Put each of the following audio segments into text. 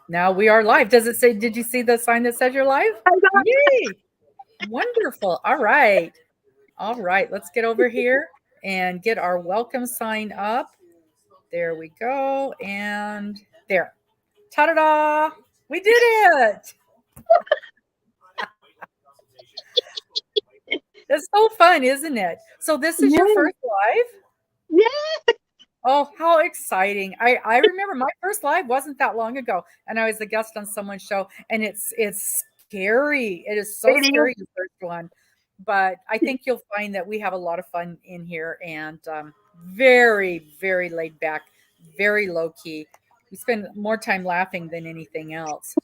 Now we are live. Does it say, did you see the sign that says you're live? Yay! Wonderful. All right. All right. Let's get over here and get our welcome sign up. There we go. And there. Ta-da-da! We did it. It's so fun, isn't it? So this is Yeah, your first live? yeah. Oh, how exciting. I remember my first live wasn't that long ago, and I was a guest on someone's show, and it's scary. It is so It is. scary, the first one. But I think you'll find that we have a lot of fun in here and very, very laid back, very low key. We spend more time laughing than anything else.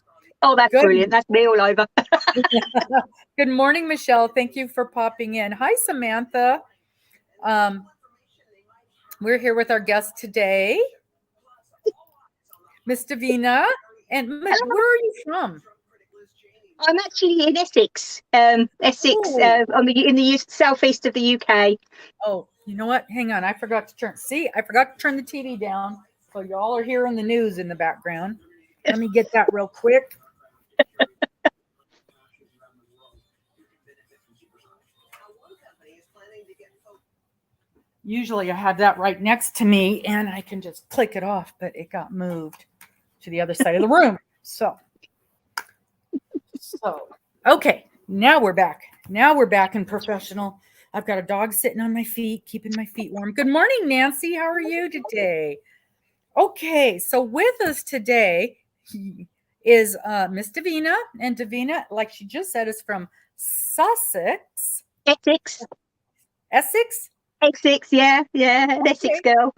Oh, that's Good. brilliant. That's me all over. Good morning, Michelle. Thank you for popping in. Hi, Samantha. Um, we're here with our guest today, Miss Davina. And Miss, where are you from? I'm actually in Essex, Essex, Oh, in the southeast of the UK. oh, you know what? Hang on. I forgot to turn. See, I forgot to turn the TV down. So y'all are hearing the news in the background. Let me get that real quick. Usually I have that right next to me and I can just click it off, but it got moved to the other side of the room. So okay, now we're back. Now we're back in professional. I've got a dog sitting on my feet, keeping my feet warm. Good morning, Nancy. How are you today? Okay, so with us today is Miss Davina, and Davina, like she just said, is from Sussex, Essex, Essex. Essex, yeah, an Essex Okay, girl.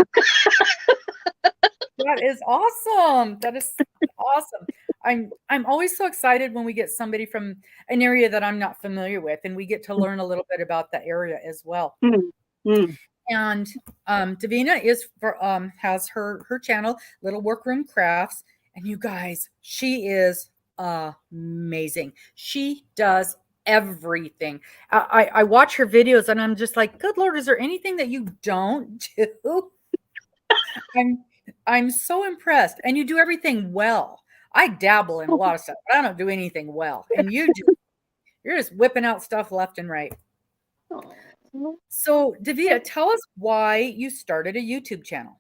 that is awesome. That is awesome. I'm always so excited when we get somebody from an area that I'm not familiar with, and we get to learn a little bit about the area as well. Mm, mm. And Davina has her channel, Little Workroom Crafts, and you guys, she is amazing. She does everything. I watch her videos, and I'm just like, good Lord, is there anything that you don't do? I'm I'm so impressed, and you do everything well. I dabble in a lot of stuff, but I don't do anything well, and you do. You're just whipping out stuff left and right. So, Davina, tell us why you started a YouTube channel.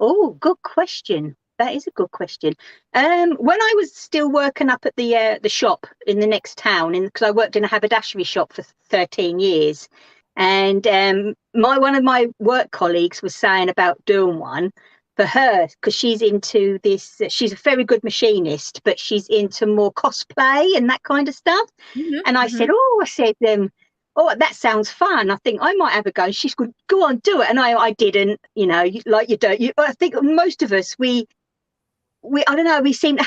Oh, good question. That is a good question. When I was still working up at the shop in the next town, because I worked in a haberdashery shop for 13 years, and one of my work colleagues was saying about doing one for her because she's into this. She's a very good machinist, but she's into more cosplay and that kind of stuff. Mhm, And I mhm. said, oh, that sounds fun. I think I might have a go. And she's good. Go on, do it. And I didn't. Like you don't. I think most of us I don't know. We seem to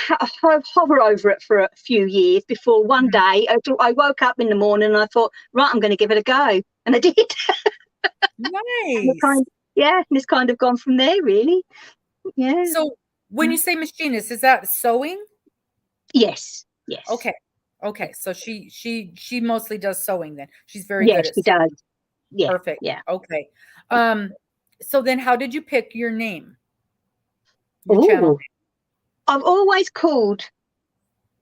hover over it for a few years before one Mhm. day I woke up in the morning and I thought, right, I'm going to give it a go, and I did. And Nice. it's kind of gone from there, really. Yeah. So, when you say machinist, is that sewing? Yes. Yes. Okay. Okay. So she mostly does sewing then. She's very good Yes, at she sewing. does. Yeah. Perfect. Yeah. Okay. Um, so then how did you pick your name? Your channel Oh, I've always called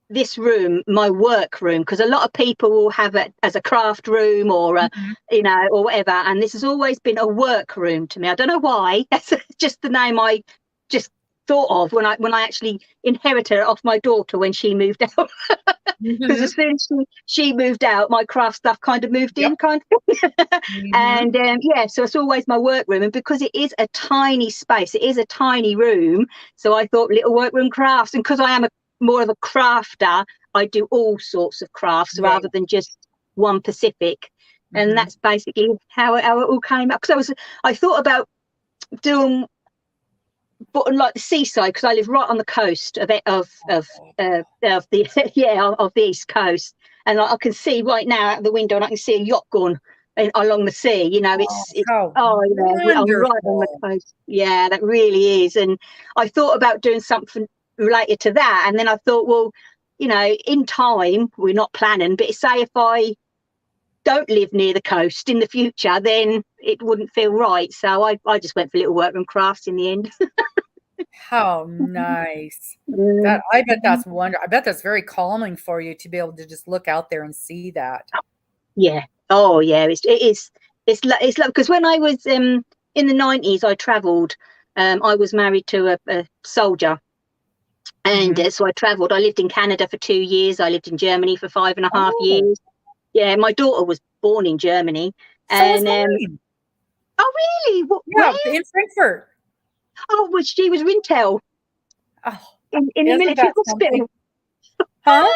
this room my work room because a lot of people will have it as a craft room or name? a or whatever, and this has always been a work room to me. I don't know why. That's just the name I just thought of when I actually inherited it off my daughter when she moved out. Because Mhm. as soon as she moved out, my craft stuff kind of moved Yep. in, kind of. Mhm. And so it's always my workroom, and because it is a tiny space, it is a tiny room, so I thought little workroom crafts. And because I am more of a crafter, I do all sorts of crafts Yeah. rather than just one specific. And Mhm. that's basically how it all came up. Because I thought about doing, but like the seaside, because I live right on the coast of the of the east coast, and I can see right now out the window, and I can see a yacht going along the sea. Oh, It's how I'm right on the wonderful. coast. Yeah, that really is. And I thought about doing something related to that, and then I thought, well, in time, we're not planning, but say if I don't live near the coast in the future, then it wouldn't feel right. So I just went for little workroom crafts in the end. How nice. That Mm, I bet that's I bet that's very calming for you to be able to just look out there and see that. yeah. Oh, yeah. It is. It's like because when I was in the 90s, I travelled. I was married to a soldier, and Mhm. so I travelled. I lived in Canada for 2 years. I lived in Germany for 5.5 Oh, years. Yeah, my daughter was born in Germany, so was and mine. oh, really? What? Where? Yeah, in Frankfurt. Oh, was she was Rintel Oh, in the isn't military that something? hospital? Huh?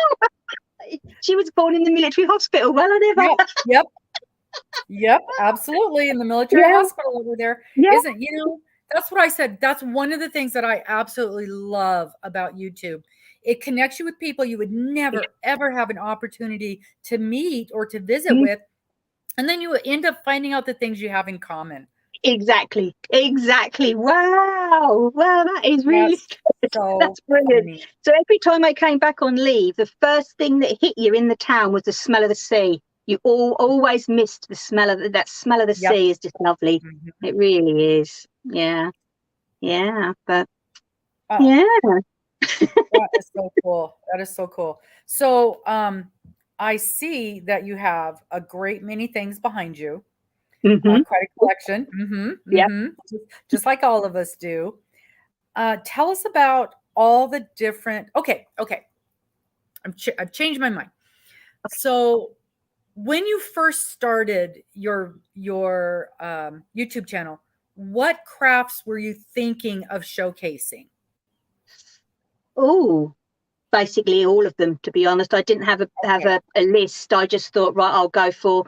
She was born in the military hospital. Well, I never. Yep, yep, yep, absolutely, in the military Yeah, hospital over there. yeah, Isn't that's what I said. That's one of the things that I absolutely love about YouTube. It connects you with people you would never, ever have an opportunity to meet or to visit mm, with, and then you end up finding out the things you have in common. exactly, exactly. Wow, wow, that is really That's good. so That's brilliant. funny. So every time I came back on leave, the first thing that hit you in the town was the smell of the sea. You always missed the smell of that smell of the Yep. sea is just lovely. Mhm. It really is. Yeah, yeah, but Oh, yeah. that is so cool. That is so cool. So, I see that you have a great many things behind you, Hmm. quite a collection. Mhm, Yep. mhm. Just like all of us do. Tell us about all the different. Okay, okay. I've changed my mind. So, when you first started your YouTube channel, what crafts were you thinking of showcasing? Oh, basically all of them, to be honest. I didn't have Okay. a list. I just thought, right, I'll go for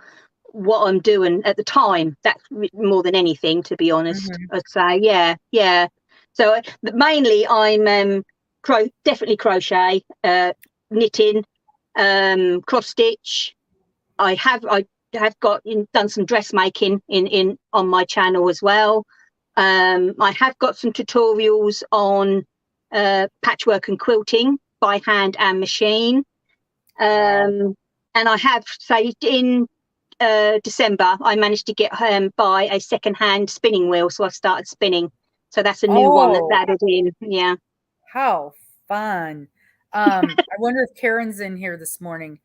what I'm doing at the time. That's more than anything, to be honest. Mhm. I'd say, yeah, yeah. So mainly I'm definitely crochet, knitting, cross stitch. I have done some dressmaking in on my channel as well. I have got some tutorials on patchwork and quilting by hand and machine. Wow. And I have, say, in December, I managed to get buy a second-hand spinning wheel, so I've started spinning. So that's a new one that's Oh, added in. Yeah. how fun. I wonder if Karen's in here this morning.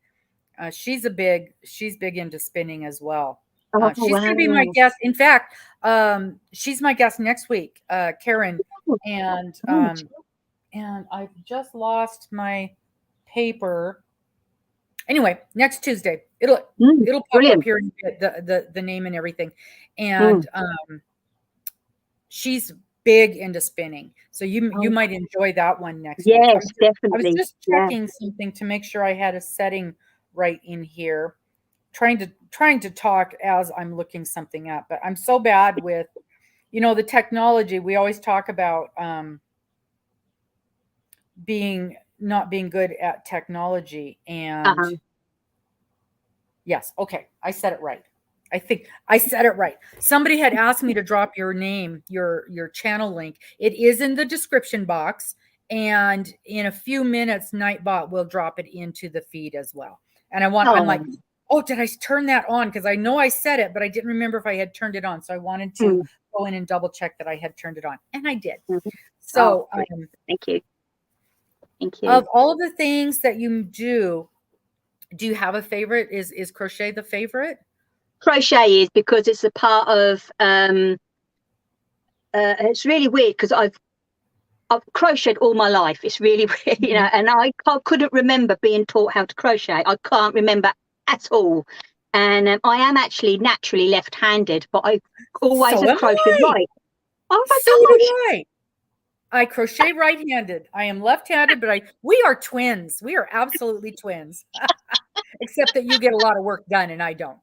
She's big into spinning as well. Oh, She's going to be my wow. guest. In fact, she's my guest next week, Karen, and Oh, I've just lost my paper. Anyway, next Tuesday, it'll pop up brilliant. here and get the name and everything, Mm. and she's big into spinning, so you Oh, might enjoy that one next week. yes, I was definitely. just Yeah. checking something to make sure I had a setting right in here, trying to talk as I'm looking something up, but I'm so bad with the technology. We always talk about being not being good at technology, and Uh-huh. yes, okay, I said it right. I think I said it right. Somebody had asked me to drop your name, your channel link. It is in the description box, and in a few minutes, Nightbot will drop it into the feed as well. And I'm like, Oh, oh, did I turn that on? Because I know I said it, but I didn't remember if I had turned it on. So I wanted to mm, go in and double check that I had turned it on, and I did. mhm. Oh, So, brilliant. Thank you. Thank you. of all of the things that you do you have a favorite? Is crochet the favorite? Crochet is because it's a part of it's really weird because I've crocheted all my life. It's really weird, Mhm. and couldn't remember being taught how to crochet. I can't remember at all. And I am actually naturally left-handed, but I always So have am crocheted I. right. Oh my So do gosh! I. I crochet right-handed. I am left-handed, but I we are twins. We are absolutely twins. Except that you get a lot of work done and I don't.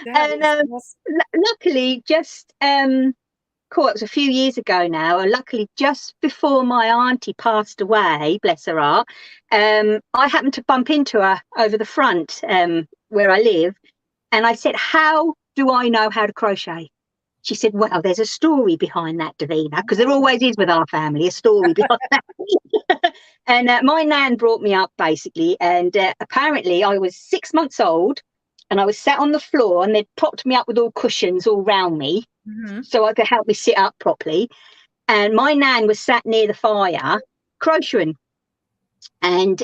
That And is awesome. luckily, just cool, it was a few years ago now, and luckily just before my auntie passed away, bless her heart, I happened to bump into her over the front where I live, and I said, how do I know how to crochet? She said, well, there's a story behind that, Davina, because there Oh. always is with our family, a story behind that. And my nan brought me up, basically, and apparently I was 6 months old, and I was sat on the floor, and they'd propped me up with all cushions all round me, so I could help me sit up properly. And my nan was sat near the fire crocheting. And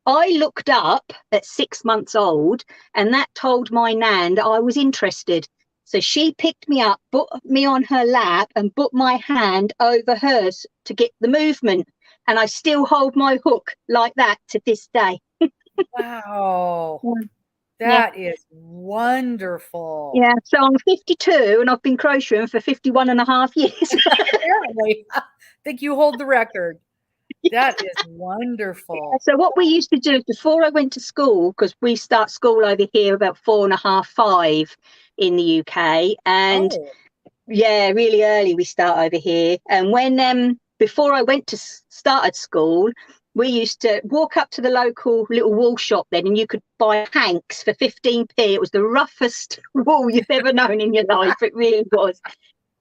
I looked up at 6 months old, and that told my nan that I was interested. So she picked me up, put me on her lap, and put my hand over hers to get the movement. And I still hold my hook like that to this day. Wow. Yeah. That is wonderful. Yeah, so I'm 52 and I've been crocheting for 51 and a half years. Apparently, I think you hold the record. That is wonderful. Yeah, so what we used to do before I went to school, because we start school over here about 4:30, 5 in the UK, and yeah, really early we start over here. And when before I went to started school, we used to walk up to the local little wool shop then, and you could buy hanks for 15p. It was the roughest wool you've ever known in your life. It really was.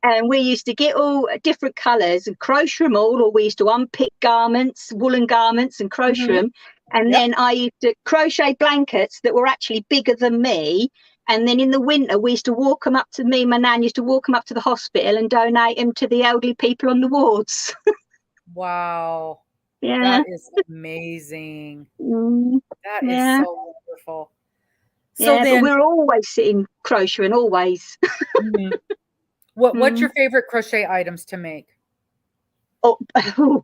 And we used to get all different colours and crochet them all, or we used to unpick garments, woolen garments, and crochet them. And then I used to crochet blankets that were actually bigger than me. And then in the winter, we used to walk them up to me. My nan used to walk them up to the hospital and donate them to the elderly people on the wards. Wow. Yeah. That is amazing. That is so wonderful. So yeah, then, but we're always sitting crocheting, always. What's your favorite crochet items to make? Oh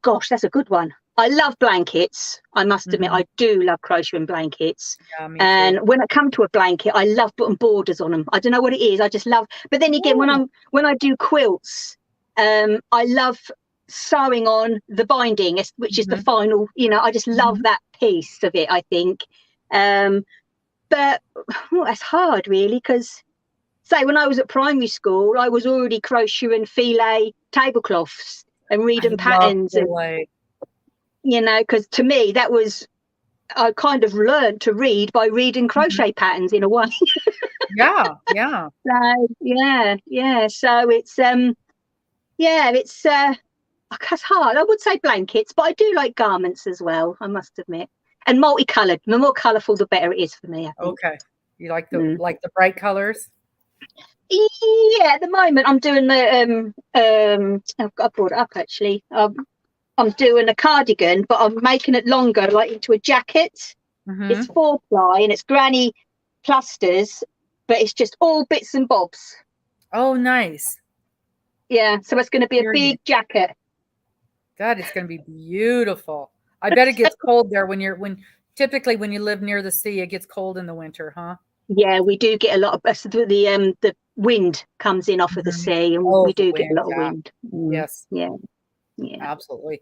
gosh, that's a good one. I love blankets. I must admit, I do love crocheting blankets. Yeah, me and too. when I come to a blanket, I love putting borders on them. I don't know what it is. I just love. But then again, when I do quilts, I love sewing on the binding, which is the final. I just love that piece of it, I think. But that's hard, really, because say when I was at primary school, I was already crocheting filet tablecloths and reading patterns, and because to me that was, I kind of learned to read by reading crochet patterns in a way. Yeah. So yeah. So it's it's hard. I would say blankets, but I do like garments as well, I must admit. And multicolored. The more colourful, the better it is for me, I think. Okay. You like the bright colors? Yeah, at the moment I'm doing the I brought it up actually. I'm doing a cardigan, but I'm making it longer, like into a jacket. It's 4-ply and it's granny clusters, but it's just all bits and bobs. Oh, nice. Yeah, so it's going to be a big jacket. That is going to be beautiful. I bet it gets cold there typically when you live near the sea, it gets cold in the winter, huh? Yeah, we do get a lot of the wind comes in off of the sea, and we do get a lot of wind. Yes. Yeah. Absolutely.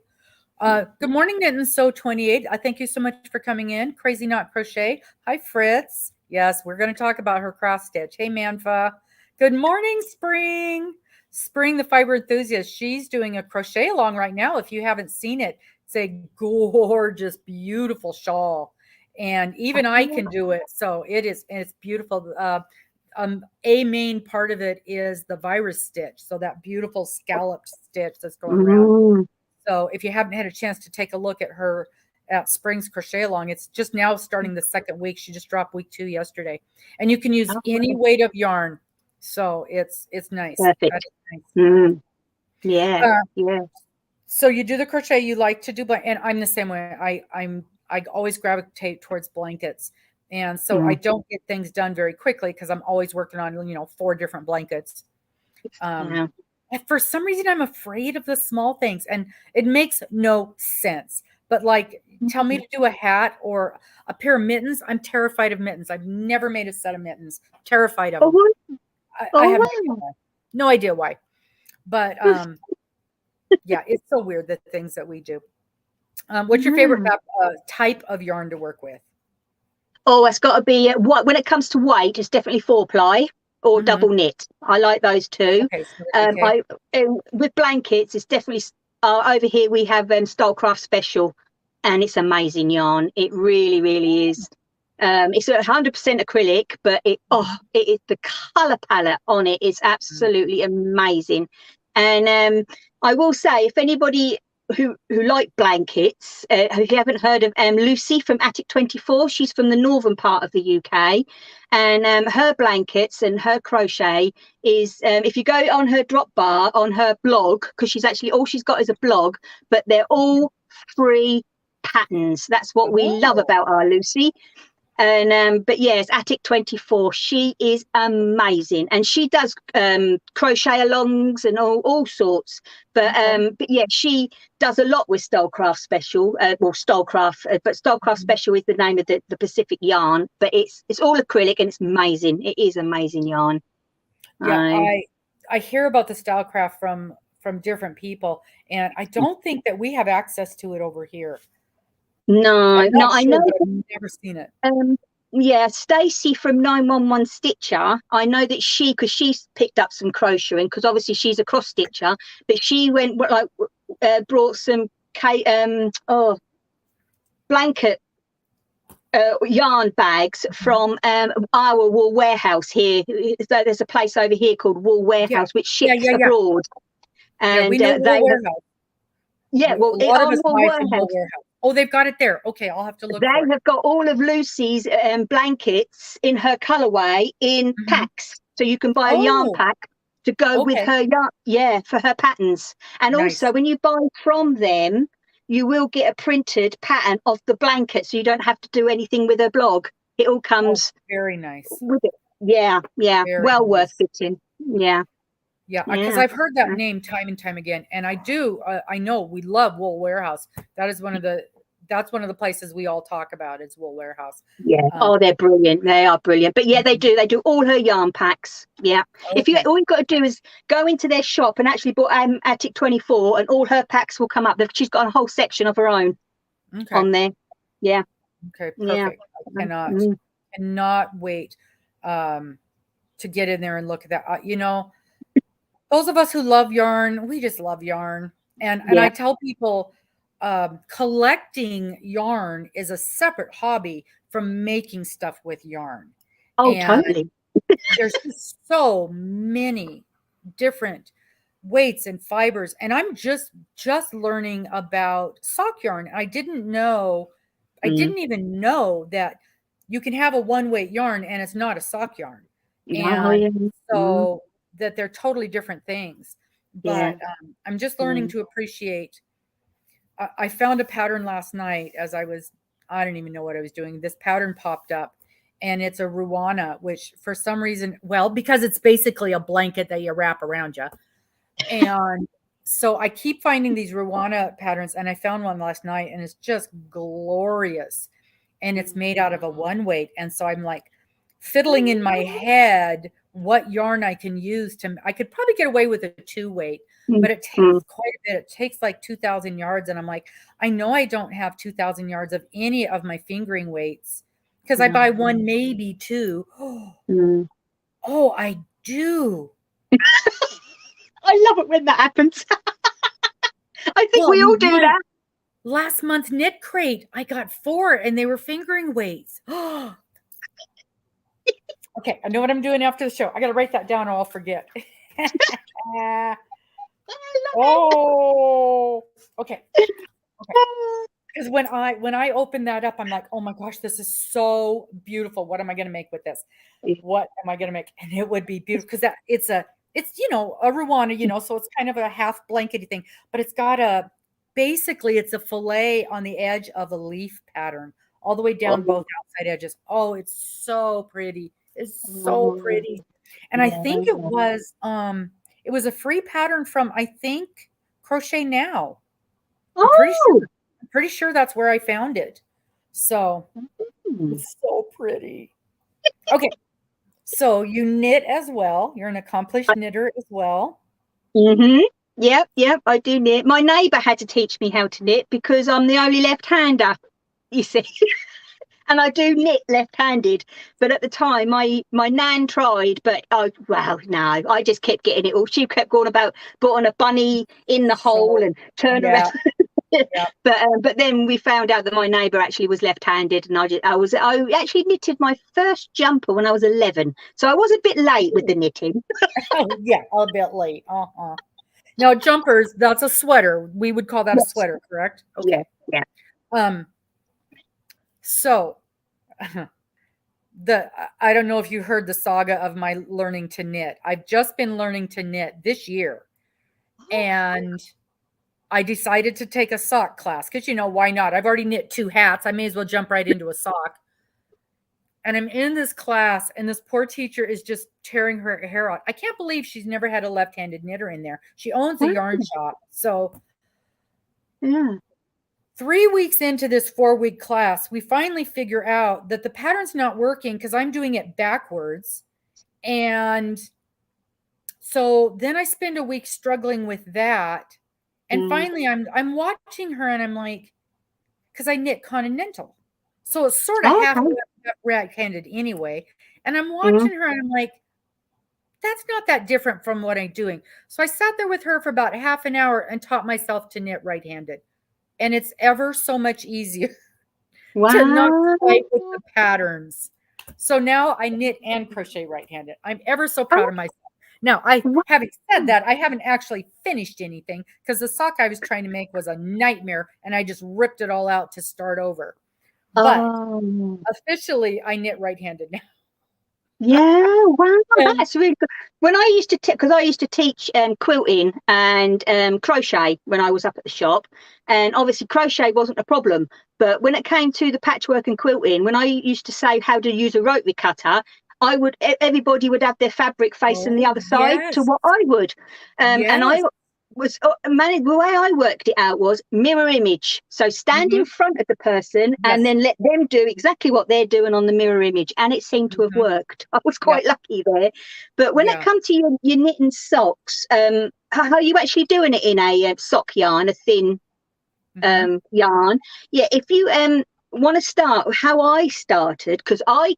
Good morning, Knit and Sew 28. I thank you so much for coming in. Crazy Knot Crochet. Hi, Fritz. Yes, we're going to talk about her cross stitch. Hey, Manfa. Good morning, Spring. Spring, the fiber enthusiast. She's doing a crochet along right now. If you haven't seen it, it's a gorgeous, beautiful shawl. And even I can do it. So it's beautiful. A main part of it is the virus stitch. So that beautiful scalloped stitch that's going around. So if you haven't had a chance to take a look at Spring's Crochet Along, it's just now starting the second week. She just dropped week 2 yesterday. And you can use any weight of yarn. So it's nice. Perfect. Nice. Yeah. So you do the crochet you like to do, and I'm the same way. I always gravitate towards blankets. And so I don't get things done very quickly because I'm always working on, 4 different blankets. And for some reason, I'm afraid of the small things, and it makes no sense. But tell me to do a hat or a pair of mittens. I'm terrified of mittens. I've never made a set of mittens. Terrified of them. I have no idea why. But yeah, it's so weird, the things that we do. What's your favorite type of yarn to work with? Oh, it's got to be when it comes to weight, it's definitely 4-ply or double knit. I like those two. Okay. With blankets, it's definitely over here we have Stylecraft Special, and it's amazing yarn. It really, really is. It's 100% acrylic, but it is the color palette on it is absolutely amazing. And I will say, if anybody who like blankets, if you haven't heard of Lucy from Attic 24, she's from the northern part of the UK, and her blankets and her crochet is, if you go on her drop bar on her blog, because she's actually, all she's got is a blog, but they're all free patterns. That's what we love about our Lucy. And but yes, Attic 24, she is amazing, and she does crochet alongs and all sorts, but yeah, she does a lot with Stylecraft Special, well, Stylecraft, but Stylecraft Special is the name of the Pacific yarn, but it's all acrylic and it's amazing. It is amazing yarn. Yeah, I hear about the Stylecraft from different people, and I don't think that we have access to it over here. No, I'm not I sure, know. but I've never seen it. Yeah, Stacey from 911 Stitcher. I know that because she's picked up some crocheting, because obviously she's a cross stitcher, but she went brought some blanket yarn bags from our wool warehouse here. So there's a place over here called Wool Warehouse, which ships abroad. And we know Wool Warehouse. Well, a lot of us Wool buy from Wool Warehouse. Warehouse. Oh, they've got it there. Okay, I'll have to look. They have got all of Lucy's blankets in her colorway in packs, so you can buy a yarn pack to go with her yarn. Yeah, for her patterns. And also, when you buy from them, you will get a printed pattern of the blanket, so you don't have to do anything with her blog. It all comes very nice with it. Yeah, very well worth fitting. Yeah. Yeah, because I've heard that name time and time again, and I know we love Wool Warehouse. That's one of the places we all talk about. It's Wool Warehouse. Yeah. They're brilliant. They are brilliant. But yeah, they do all her yarn packs. Yeah. Okay. All you've got to do is go into their shop and actually bought Attic 24, and all her packs will come up. She's got a whole section of her own on there. Yeah. Okay. Perfect. Yeah. I cannot wait to get in there and look at that. Those of us who love yarn, we just love yarn. And I tell people collecting yarn is a separate hobby from making stuff with yarn. Totally. There's just so many different weights and fibers. And I'm just learning about sock yarn. I didn't even know that you can have a one weight yarn and it's not a sock yarn. And so that they're totally different things, but I'm just learning to appreciate. I found a pattern last night as I don't even know what I was doing. This pattern popped up, and it's a Ruana, which for some reason, because it's basically a blanket that you wrap around you. And so I keep finding these Ruana patterns, and I found one last night, and it's just glorious. And it's made out of a one weight. And so I'm like fiddling in my head what yarn I can use I could probably get away with a 2 weight, but it takes quite a bit. It takes like 2,000 yards. And I'm like, I know I don't have 2,000 yards of any of my fingering weights because I buy one, maybe 2. Oh, I do. I love it when that happens. I think we all do that. Last month's knit crate, I got 4 and they were fingering weights. Okay, I know what I'm doing after the show. I got to write that down or I'll forget. Okay. Because when I open that up, I'm like, oh my gosh, this is so beautiful. What am I going to make with this? What am I going to make? And it would be beautiful because it's a Ruana, so it's kind of a half blankety thing, but it's got basically it's a fillet on the edge of a leaf pattern all the way down both outside edges. Oh, it's so pretty. It's so pretty. And I think it was a free pattern from, I think, Crochet Now. I'm pretty sure that's where I found it. So it's so pretty. Okay. So you knit as well. You're an accomplished knitter as well. Yep, I do knit. My neighbour had to teach me how to knit because I'm the only left-hander, you see. And I do knit left-handed, but at the time my nan tried, but no, I just kept getting it all. She kept going about putting a bunny in the hole and turn around. But then we found out that my neighbour actually was left-handed, and I actually knitted my first jumper when I was 11, so I was a bit late with the knitting. A bit late. Now jumpers, that's a sweater. We would call that a Yes. sweater, correct? Yeah. Okay. Yeah. Um, so I don't know if you heard the saga of my learning to knit. I've just been learning to knit this year, and I decided to take a sock class because, why not? I've already knit 2 hats. I may as well jump right into a sock. And I'm in this class, and this poor teacher is just tearing her hair out. I can't believe she's never had a left-handed knitter in there. She owns a yarn shop. So Yeah. 3 weeks into this 4-week class, we finally figure out that the pattern's not working because I'm doing it backwards. And so then I spend a week struggling with that. And finally I'm watching her, and I'm like, because I knit continental. So it's sort of half Okay. right-handed anyway. And I'm Mm. watching her, and I'm like, that's not that different from what I'm doing. So I sat there with her for about half an hour and taught myself to knit right-handed. And it's ever so much easier to not Wow. fight with the patterns. So now I knit and crochet right-handed. I'm ever so proud of myself. Now, Wow. having said that, I haven't actually finished anything because the sock I was trying to make was a nightmare, and I just ripped it all out to start over. But Oh. officially, I knit right-handed now. Yeah, wow, And that's really good. When I used to, because I used to teach quilting and crochet when I was up at the shop, and obviously crochet wasn't a problem. But when it came to the patchwork and quilting, when I used to say how to use a rotary cutter, everybody would have their fabric facing the oh, other side to yes, what I would, and I yes. was managed. The way I worked it out was mirror image. So stand in Mhm, front of the person and yes, then let them do exactly what they're doing on the mirror image, and it seemed to have mhm, worked. I was yep, quite lucky there. But when it yeah, comes to your knitting socks, how are you actually doing it in a sock yarn, a thin mhm, yarn? Yeah, if you want to start how I started, because I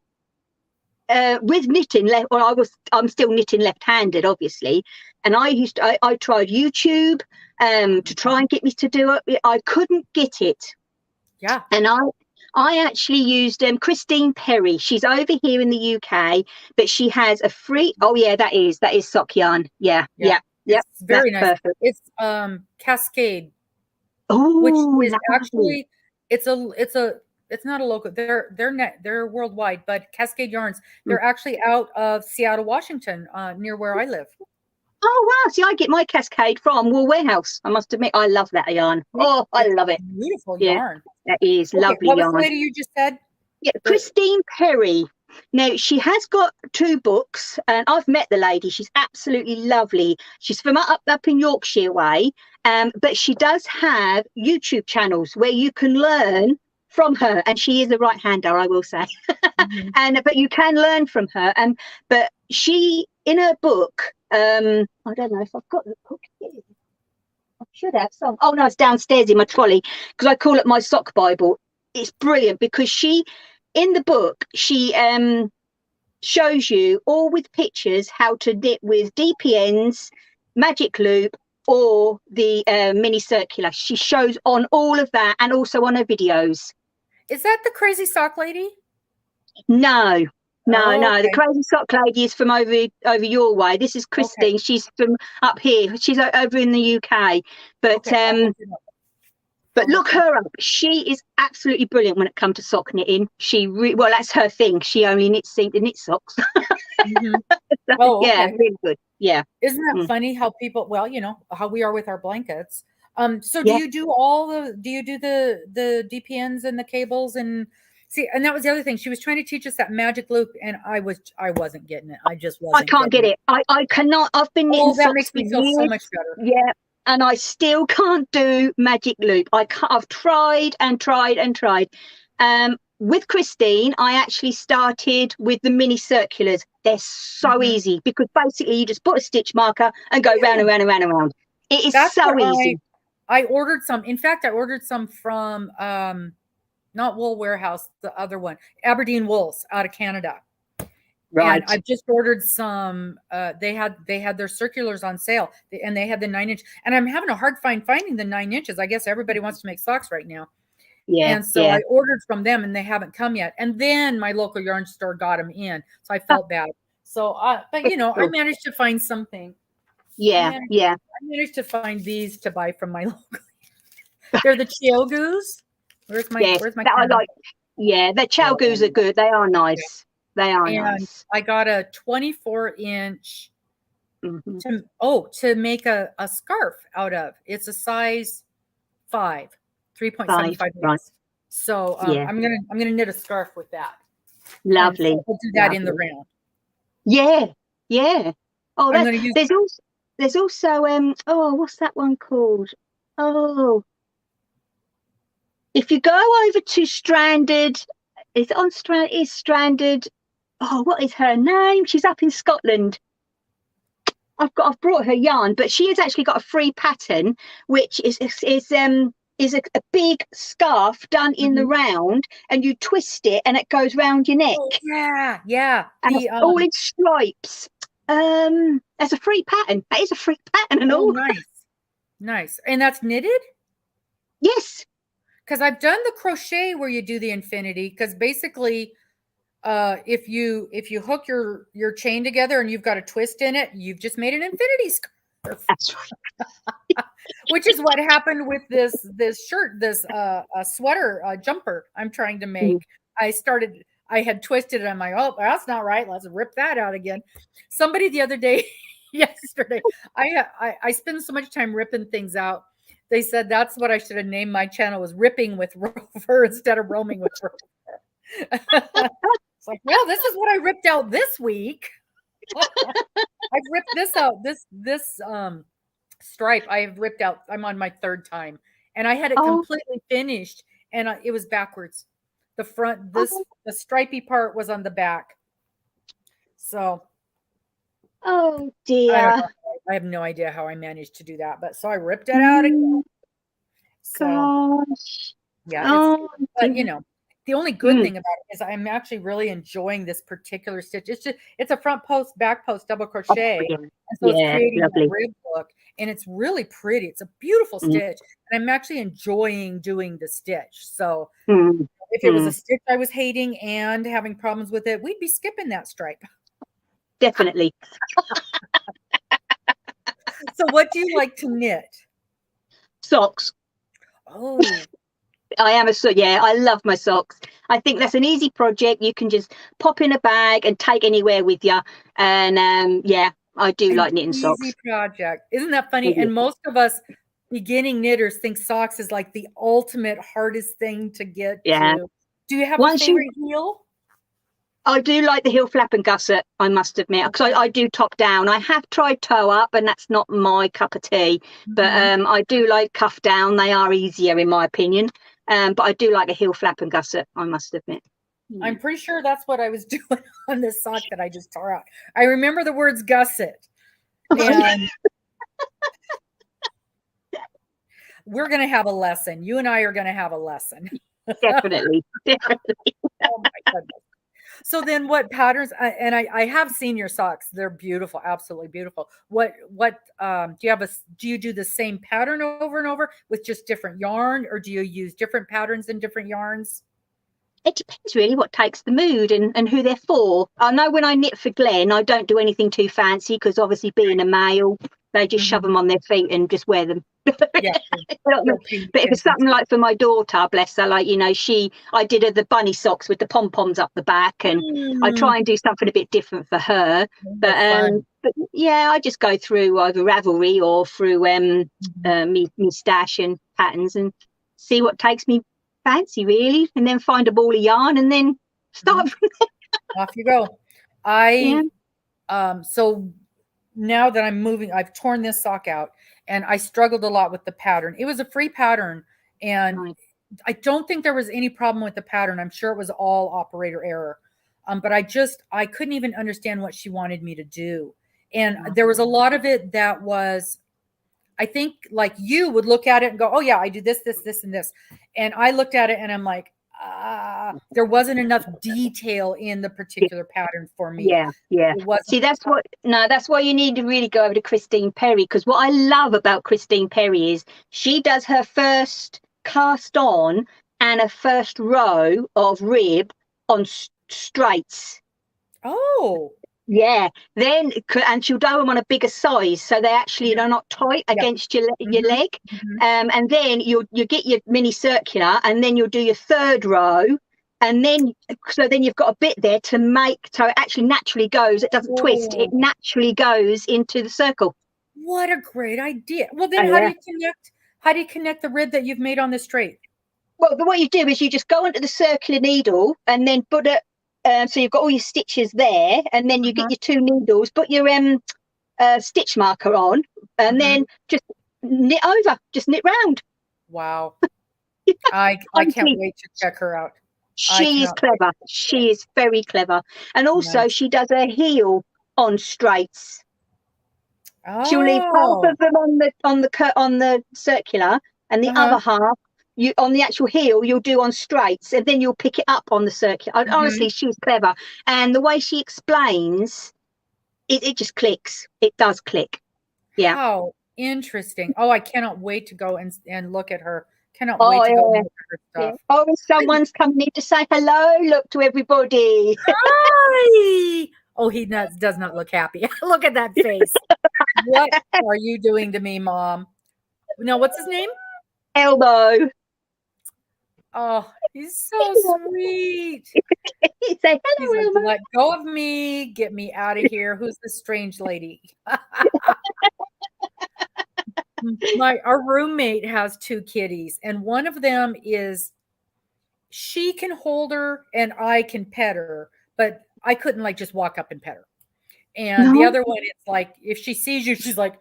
with knitting left, I'm still knitting left-handed, obviously, and I tried YouTube to try and get me to do it. I couldn't get it, yeah, and I actually used Christine Perry. She's over here in the UK, but she has a free. Oh yeah, that is sock yarn. Yeah, yeah. yeah, It's yep. That's very nice. perfect. It's Cascade, which Oh, is lovely. actually it's not a local. They're worldwide, but Cascade Yarns, Mm. they're actually out of Seattle, Washington, near where I live. Oh wow! See, I get my Cascade from Wool Warehouse. I must admit, I love that yarn. Oh, I It's love it. beautiful Yeah, yarn. that is Okay, lovely what was the yarn. lady you just said? Yeah, The Christine Perry. Now, she has got 2 books, and I've met the lady. She's absolutely lovely. She's from up in Yorkshire way, but she does have YouTube channels where you can learn from her, and she is a right-hander, I will say. Mhm. And but you can learn from her. But she, in her book, I don't know if I've got the book here. I should have some. Oh no, it's downstairs in my trolley because I call it my sock Bible. It's brilliant because in the book, she shows you all with pictures how to knit with DPNs, magic loop, or the mini circular. She shows on all of that and also on her videos. Is that the crazy sock lady? No, no, Oh, no. The okay. crazy sock lady is from over your way. This is Okay. Christine. She's from up here. She's over in the UK. But Okay. I'll look it up. But I'll look look her up. her up. She is absolutely brilliant when it comes to sock knitting. Well, that's her thing. She only knit socks. Mhm. So, Oh, yeah, okay. really good. Yeah. Isn't that Mm. funny how people, well, how we are with our blankets. So Yeah. do you do the DPNs and the cables and see, and that was the other thing. She was trying to teach us that magic loop, and I wasn't getting it. I just I wasn't can't getting get it. it. I cannot. I've been knitting Oh, that socks makes for me feel so years. much better. Yeah. And I still can't do magic loop. I've tried and tried and tried. With Christine, I actually started with the mini circulars. They're so Mhm. easy because basically you just put a stitch marker and go round Yeah. and round and round and round. It is That's what so easy. I ordered some. In fact, I ordered some from not Wool Warehouse, the other one, Aberdeen Wools out of Canada. And Right. I've just ordered some. They had their circulars on sale, and they had the 9 inch. And I'm having a hard finding the 9 inches. I guess everybody wants to make socks right now, Yeah. and so Yeah. I ordered from them, and they haven't come yet. And then my local yarn store got them in, so I Ah, felt bad. So, but it's I cool. managed to find something. Yeah, yeah. I managed to find these to buy from my local. They're the Chiogos. Yes, Where's my that I camera? like. Yeah, the chalgoos are good. They are Yeah. nice. They are And nice. I got a 24-inch Hmm. to make a scarf out of. It's a size 5, 5, 3.75 right. inches. So Yeah, I'm gonna knit a scarf with that, and so lovely, we'll do that in the lovely. round. Yeah, yeah. Oh, I'm that gonna use. there's also oh, what's that one called? Oh, if you go over to Stranded, is Stranded. Oh, what is her name? She's up in Scotland. I've brought her yarn, but she has actually got a free pattern, which is a big scarf done in the Mhm. round, and you twist it, and it goes round your neck, Oh yeah, yeah. and it's all in stripes. There's a free pattern. That is a free pattern and Oh, all. nice, nice, and that's knitted. Yes. Because I've done the crochet where you do the infinity. Because basically, if you hook your chain together and you've got a twist in it, you've just made an infinity scarf. That's right. Which is what happened with this shirt, this a sweater jumper I'm trying to make. I had twisted it. I'm like, oh, that's not right. Let's rip that out again. Somebody the other day, yesterday, I spend so much time ripping things out. They said that's what I should have named my channel, was Ripping with Rover instead of Roaming with Rover. It's like, well, this is what I ripped out this week. I've ripped this out. This stripe I have ripped out. I'm on my third time, and I had it Oh, completely finished, and it was backwards. The front, oh, the stripy part was on the back. So oh I don't dear. know. I have no idea how I managed to do that, but so I ripped it out again. Mm, So gosh. yeah, Oh but dear. the only good Mm. thing about it is I'm actually really enjoying this particular stitch. It's a front post, back post double Oh, crochet. yeah. And so it's Yeah, creating that lovely. rib look, and it's really pretty. It's a beautiful Mm, stitch, and I'm actually enjoying doing the stitch. So mm, if it was a mm. stitch I was hating and having problems with it, we'd be skipping that stripe. Definitely. So what do you like to knit? Socks. Oh, I am yeah, I love my socks. I think that's an easy project. You can just pop in a bag and take anywhere with you. And yeah, I do an like knitting easy socks. project. Isn't that Oh, funny? yeah. And most of us beginning knitters think socks is like the ultimate hardest thing to get Yeah. to. Do you have a Once you favorite heel? I do like the heel flap and gusset, I must admit, because Okay. I do top down. I have tried toe up, and that's not my cup of tea. But Mhm. I do like cuff down. They are easier, in my opinion. But I do like a heel flap and gusset, I must admit. Yeah. I'm pretty sure that's what I was doing on this sock that I just tore out. I remember the words gusset, and we're going to have a lesson. You and I are going to have a lesson. Definitely. Oh my goodness. So then what patterns, and I have seen your socks. They're beautiful, absolutely beautiful. What do you do the same pattern over and over with just different yarn, or do you use different patterns and different yarns? It depends really what takes the mood and who they're for. I know when I knit for Glenn, I don't do anything too fancy because obviously being a male, they just shove Mhm. them on their feet and just wear them. Yeah, But don't pay any if it's attention to. something like for my daughter, bless her, like, I did her the bunny socks with the pom-poms up the back, and I Mm, try and do something a bit different for her. they're fun. But yeah, I just go through either Ravelry or through Mhm. me stash and patterns and see what takes me fancy really, and then find a ball of yarn and then start Mhm. from Off you go. there. So now that I'm moving, I've torn this sock out, and I struggled a lot with the pattern. It was a free pattern, and Right. I don't think there was any problem with the pattern. I'm sure it was all operator error. But I couldn't even understand what she wanted me to do. And there was a lot of it that was, I think, like, you would look at it and go, oh yeah, I do this, this, this, and this. And I looked at it and I'm like, there wasn't enough detail in the particular pattern for me. Yeah, yeah. It wasn't. See, that's why you need to really go over to Christine Perry, because what I love about Christine Perry is she does her first cast on and a first row of rib on straights. Oh, Yeah, then and she'll do them on a bigger size, so they actually Yep. are not tight Yep. against your Mhm. leg. Mhm. And then you get your mini circular, and then you'll do your third row, and then so then you've got a bit there to make so it actually naturally goes. It doesn't twist. It Oh, naturally goes into the circle. what a great idea. Well, then Oh how do yeah. you connect the rib that you've made on the straight? Well, what you do is you just go onto the circular needle and then put it. So you've got all your stitches there, and then you get Uh-huh. your two needles, put your stitch marker on, and Mhm. then just knit over, just knit round. Wow. I can't Honestly, wait to check her out. I she is cannot wait clever. to see it. She is very clever. And also, Nice. she does her heel on straights. She'll leave half Oh. of them on the circular, and the Uh-huh. other half you on the actual heel you'll do on straights, and then you'll pick it up on the circular. Mhm. Honestly, she's clever, and the way she explains it just clicks. It does click. Yeah. How interesting. Oh, I cannot wait to go and look at her. Cannot Oh wait to go and yeah. look at her Yeah. stuff. Oh, I someone's coming in to say hello. Look to everybody. Hi. Oh, does not look happy. Look at that face. What are you doing to me, Mom? No, what's his name? Elbow. Oh, he's so sweet. Say He's hello, like, Elbow. "Let go of me. Get me out of here. Who's this strange lady?" Our roommate has 2 kitties, and one of them is she can hold her and I can pet her, but I couldn't, like, just walk up and pet her. And the No. other one, it's like, if she sees you, she's like,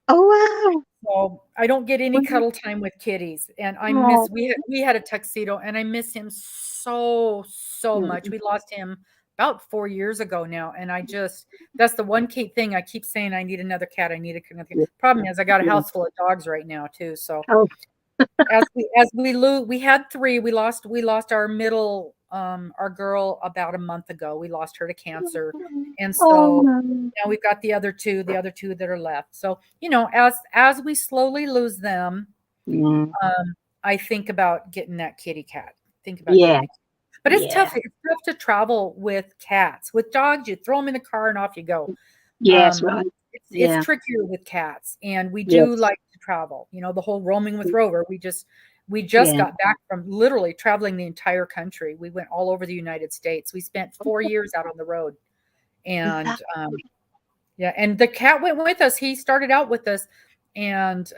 Oh so I don't get any wow. cuddle time with kitties, and I Oh. miss we had a tuxedo, and I miss him so, so much. We lost him about 4 years ago now, and that's the one key thing I keep saying, "I need another cat, I need another cat." Yeah. Problem is I got a Yeah. house full of dogs right now too, so Oh. we had 3, we lost our middle, our girl about a month ago. We lost her to cancer, and Oh so no. now we've got the other 2 that are left. So, as we slowly lose them, Mm. I think about getting that kitty cat. Think about Yeah. getting a but it's Yeah. tough. It's tough to travel with cats. With dogs, you throw them in the car and off you go. Yes, Um, right. it's Yeah. trickier with cats, and we do Yes. like to travel. The whole roaming with Rover. We just Yeah. got back from literally traveling the entire country. We went all over the United States. We spent 4 years out on the road, and, yeah, and the cat went with us. He started out with us, and,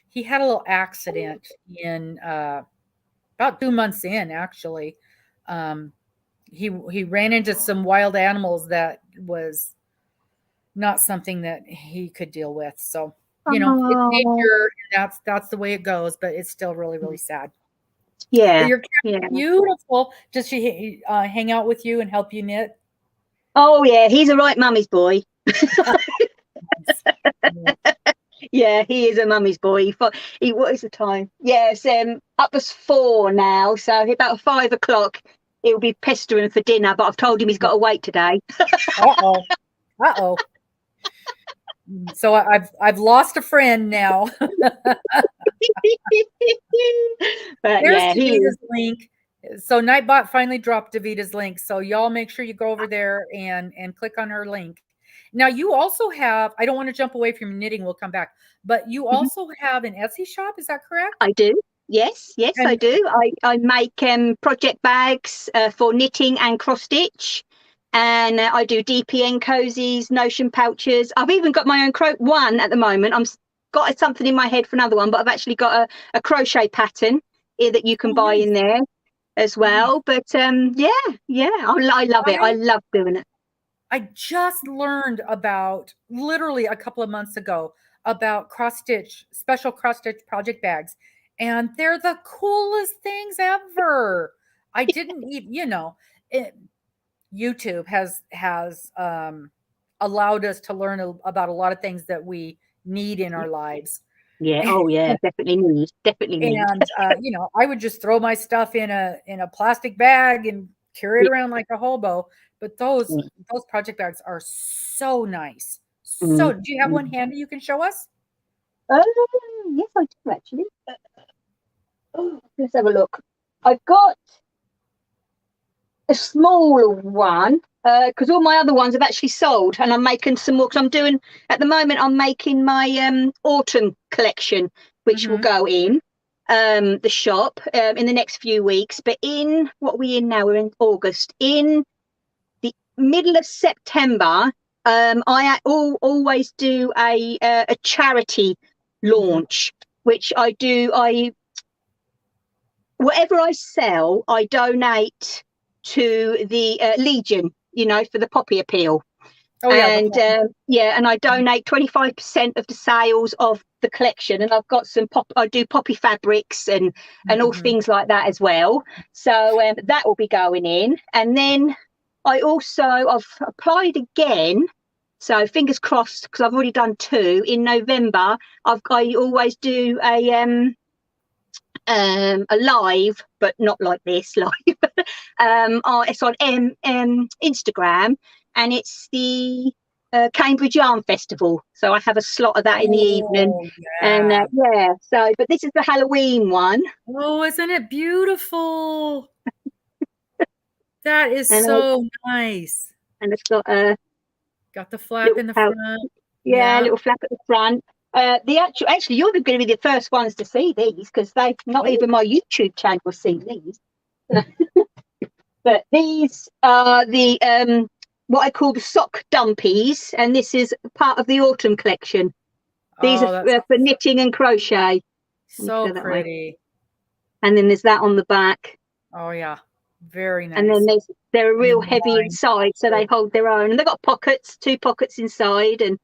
he had a little accident in, about 2 months in, actually. Um, he ran into some wild animals that was not something that he could deal with. So, it's Oh. nature, and that's the way it goes, but it's still really, really sad. But Yeah. your cat's Yeah. beautiful. Does she hang out with you and help you knit? Oh yeah, he's a right mummy's boy. Nice. Yeah. Yeah, he is a mummy's boy. What is the time? Yes, up as 4 now, so about 5 o'clock he'll be pestering for dinner, but I've told him he's got to wait today. Uh-oh. Uh-oh. So I've lost a friend now. But There's yeah, he is. Davita's link. So Nightbot finally dropped Davita's link. So y'all make sure you go over there and click on her link. Now you also have, I don't want to jump away from knitting, we'll come back, but you Mhm. also have an Etsy shop, is that correct? I do. Yes, yes, I And do. I make project bags for knitting and cross stitch, and I do DPN cozies, notion pouches. I've even got my own one at the moment. Got something in my head for another one, but I've actually got a crochet pattern here that you can oh, buy nice, in there as nice. well. But yeah, yeah, I love it. I I love doing it. I just learned about literally a couple of months ago about special cross stitch project bags, and they're the coolest things ever. I didn't it, YouTube has allowed us to learn about a lot of things that we need in our lives. Yeah. Oh yeah, definitely need. Definitely need. And I would just throw my stuff in a plastic bag and carry it Yeah. around like a hobo. But those Mm, those project bags are so nice. mm, So, do you have one mm. handy you can show us? Yes, I do actually. Oh, let's have a look. I've got a smaller one. because all my other ones have actually sold, and I'm making some more. Because at the moment, I'm making my autumn collection, which will go in the shop in the next few weeks. But what are we in now? We're in August. In the middle of September, I always do a charity launch, which I do. Whatever I sell, I donate to the Legion, for the poppy appeal. Oh yeah, and I donate 25% of the sales of the collection, and I've got I do poppy fabrics and all things like that as well. So that will be going in, and then I've applied again. So fingers crossed, because I've already done 2 in November. I always do a live, but not like this live. It's on Instagram, and it's the Cambridge Yarn Festival. So I have a slot of that in the evening. Yeah. And so, but this is the Halloween one. Oh, isn't it beautiful? That is so nice. And it's got got the flap in the front. Yeah, a little flap at the front. Actually, you're going to be the first ones to see these, because not even my YouTube channel will see these. But these are the what I call the sock dumpies, and this is part of the autumn collection. These are for knitting and crochet. So pretty. And then there's that on the back. Oh yeah, very nice. And then they're real heavy inside, so they hold their own, and they've got pockets, 2 pockets inside, and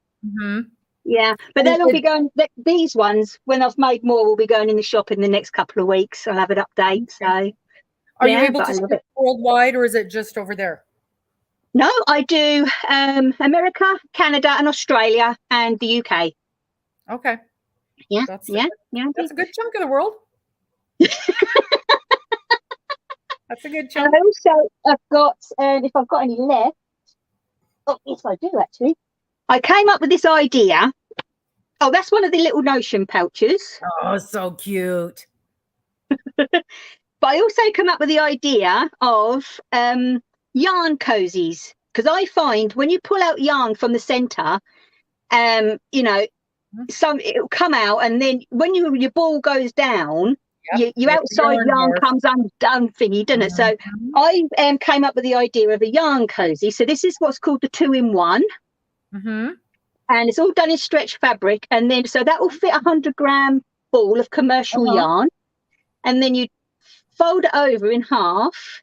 yeah. But they'll all be going. These ones, when I've made more, will be going in the shop in the next couple of weeks. I'll have an update. So, are you able to ship worldwide, or is it just over there? No, I do America, Canada, and Australia, and the UK. Okay. Yeah, that's a good chunk of the world. That's a good chunk. And also, I've got, if I've got any left, oh yes, I do actually. I came up with this idea. Oh, that's one of the little notion pouches. Oh, so cute. But I also come up with the idea of yarn cozies, because I find when you pull out yarn from the center, it'll come out, and then when your ball goes down, your outside yarn comes undone thingy, doesn't it? So I came up with the idea of a yarn cozy. So this is what's called the 2-in-1. And it's all done in stretch fabric, and then so that will fit 100-gram ball of commercial yarn, and then you fold it over in half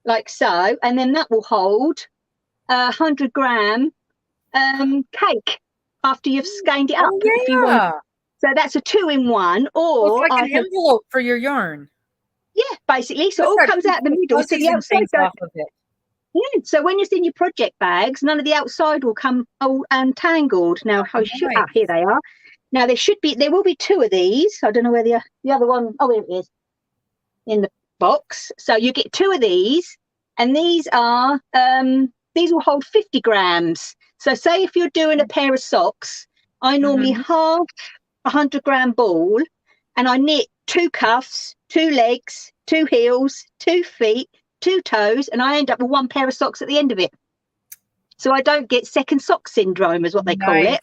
like so, and then that will hold 100-gram cake after you've skeined it up. If you want. So that's a 2-in-1. Or it's like an envelope for your yarn. Yeah, basically. So it all comes out the middle, so the outside goes off of it. Yeah, so when it's in your project bags, none of the outside will come all entangled. Now, here they are. Now there will be 2 of these. I don't know where the other one. Oh, here it is in the box. So you get 2 of these, and these will hold 50 grams. So say if you're doing a pair of socks, I normally halve 100-gram ball, and I knit 2 cuffs, 2 legs, 2 heels, 2 feet, 2 toes, and I end up with 1 pair of socks at the end of it. So I don't get second sock syndrome, is what they call it.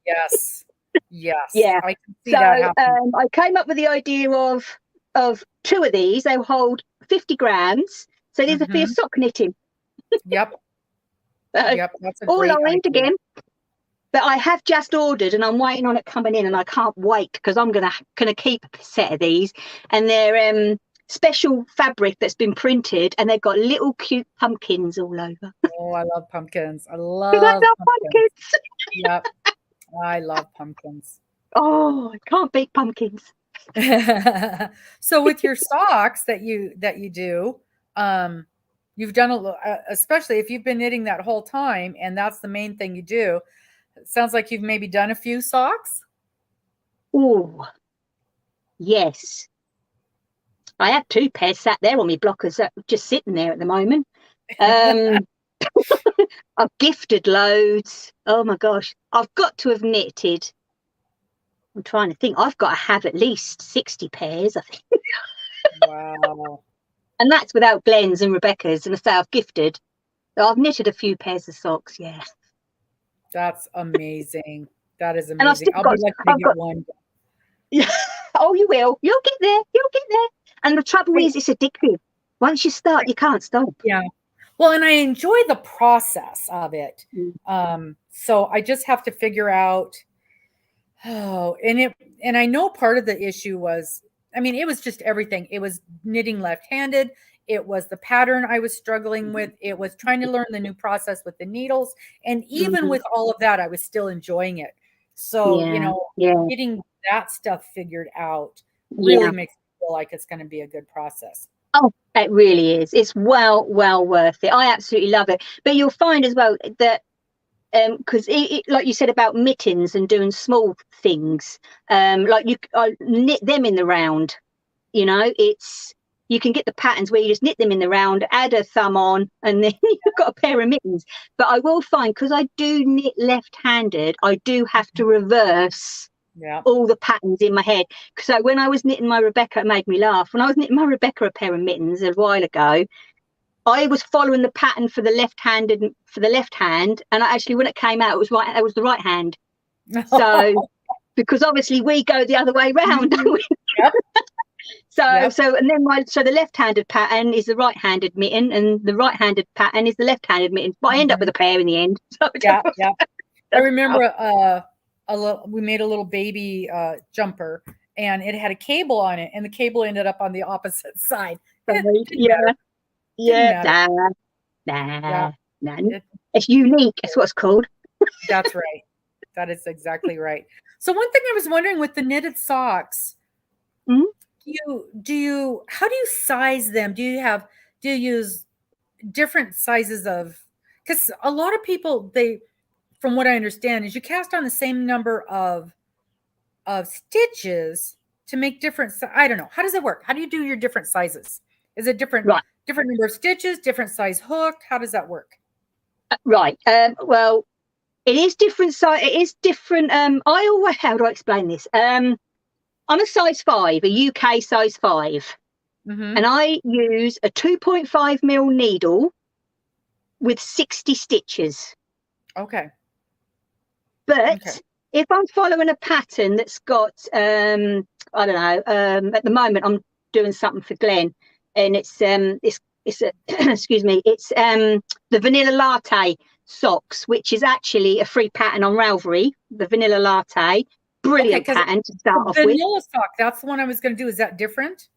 Yes. Yes. Yeah. I can see that happening. I came up with the idea of 2 of these. They will hold 50 grams. So these are for your sock knitting. Yep. That's all lined again. But I have just ordered, and I'm waiting on it coming in, and I can't wait, because I'm gonna keep a set of these, and they're special fabric that's been printed, and they've got little cute pumpkins all over. Oh, I love pumpkins. I love pumpkins. Yep. I love pumpkins. Oh, I can't beat pumpkins. So with your socks that you do, you've done especially if you've been knitting that whole time, and that's the main thing you do. It sounds like you've maybe done a few socks. Oh, yes. I have 2 pairs sat there on my blockers, just sitting there at the moment. I've gifted loads. Oh my gosh, I've got to have knitted. I'm trying to think. I've got to have at least 60 pairs, I think. Wow. And that's without Glenn's and Rebecca's, and I say I've gifted. I've knitted a few pairs of socks, yeah. That's amazing. That is And I've amazing. still I'll got, be lucky to I've get got, one. yeah. Oh, you will. You'll get there. You'll get there. And the trouble I, is, it's addictive. Once you start, you can't stop. yeah. Well, and I enjoy the process of it. Mm. So I just have to figure out, and I know part of the issue was, I mean, it was just everything. It was knitting left-handed. It was the pattern I was struggling with. It was trying to learn the new process with the needles. And even Mhm. with all of that, I was still enjoying it. So, Yeah, yeah, getting that stuff figured out really yeah. makes me feel like it's going to be a good process. Oh, it really is. It's well worth it. I absolutely love it. But you'll find as well that because like you said about mittens and doing small things, like I knit them in the round. You know, it's you can get the patterns where you just knit them in the round, add a thumb on, and then you've got a pair of mittens. But I will find, because I do knit left-handed, I do have to reverse Yeah. all the patterns in my head. So when I was knitting my Rebecca, it made me laugh. When I was knitting my Rebecca a pair of mittens a while ago, I was following the pattern for the left hand, and actually when it came out, it was the right hand. So because obviously we go the other way round, don't we? Yep. Yep. And then the left-handed pattern is the right-handed mitten, and the right-handed pattern is the left-handed mitten. But I end up with a pair in the end. So Yeah, yeah. I remember we made a little baby jumper, and it had a cable on it, and the cable ended up on the opposite side. It didn't yeah, matter. Didn't yeah, matter. Yeah, nah. it, It's unique. That's what it's called. that's right. That is exactly right. So one thing I was wondering with the knitted socks, Mm-hmm. how do you size them? Do you use different sizes of, because a lot of people, from what I understand, is you cast on the same number of stitches to make different. I don't know. How does it work? How do you do your different sizes? Is it Right. different number of stitches, different size hook? How does that work? Right. Well, it is different size. It is different. How do I explain this? I'm a size 5, a UK size 5, Mm-hmm. and I use a 2.5 mil needle with 60 stitches. Okay. But Okay. if I'm following a pattern that's got, I don't know, at the moment I'm doing something for Glenn, and it's a, excuse me, it's the vanilla latte socks, which is actually a free pattern on Ravelry. The vanilla latte, Okay. brilliant Because pattern to start off with. vanilla sock, that's the one I was going to do. Is that different?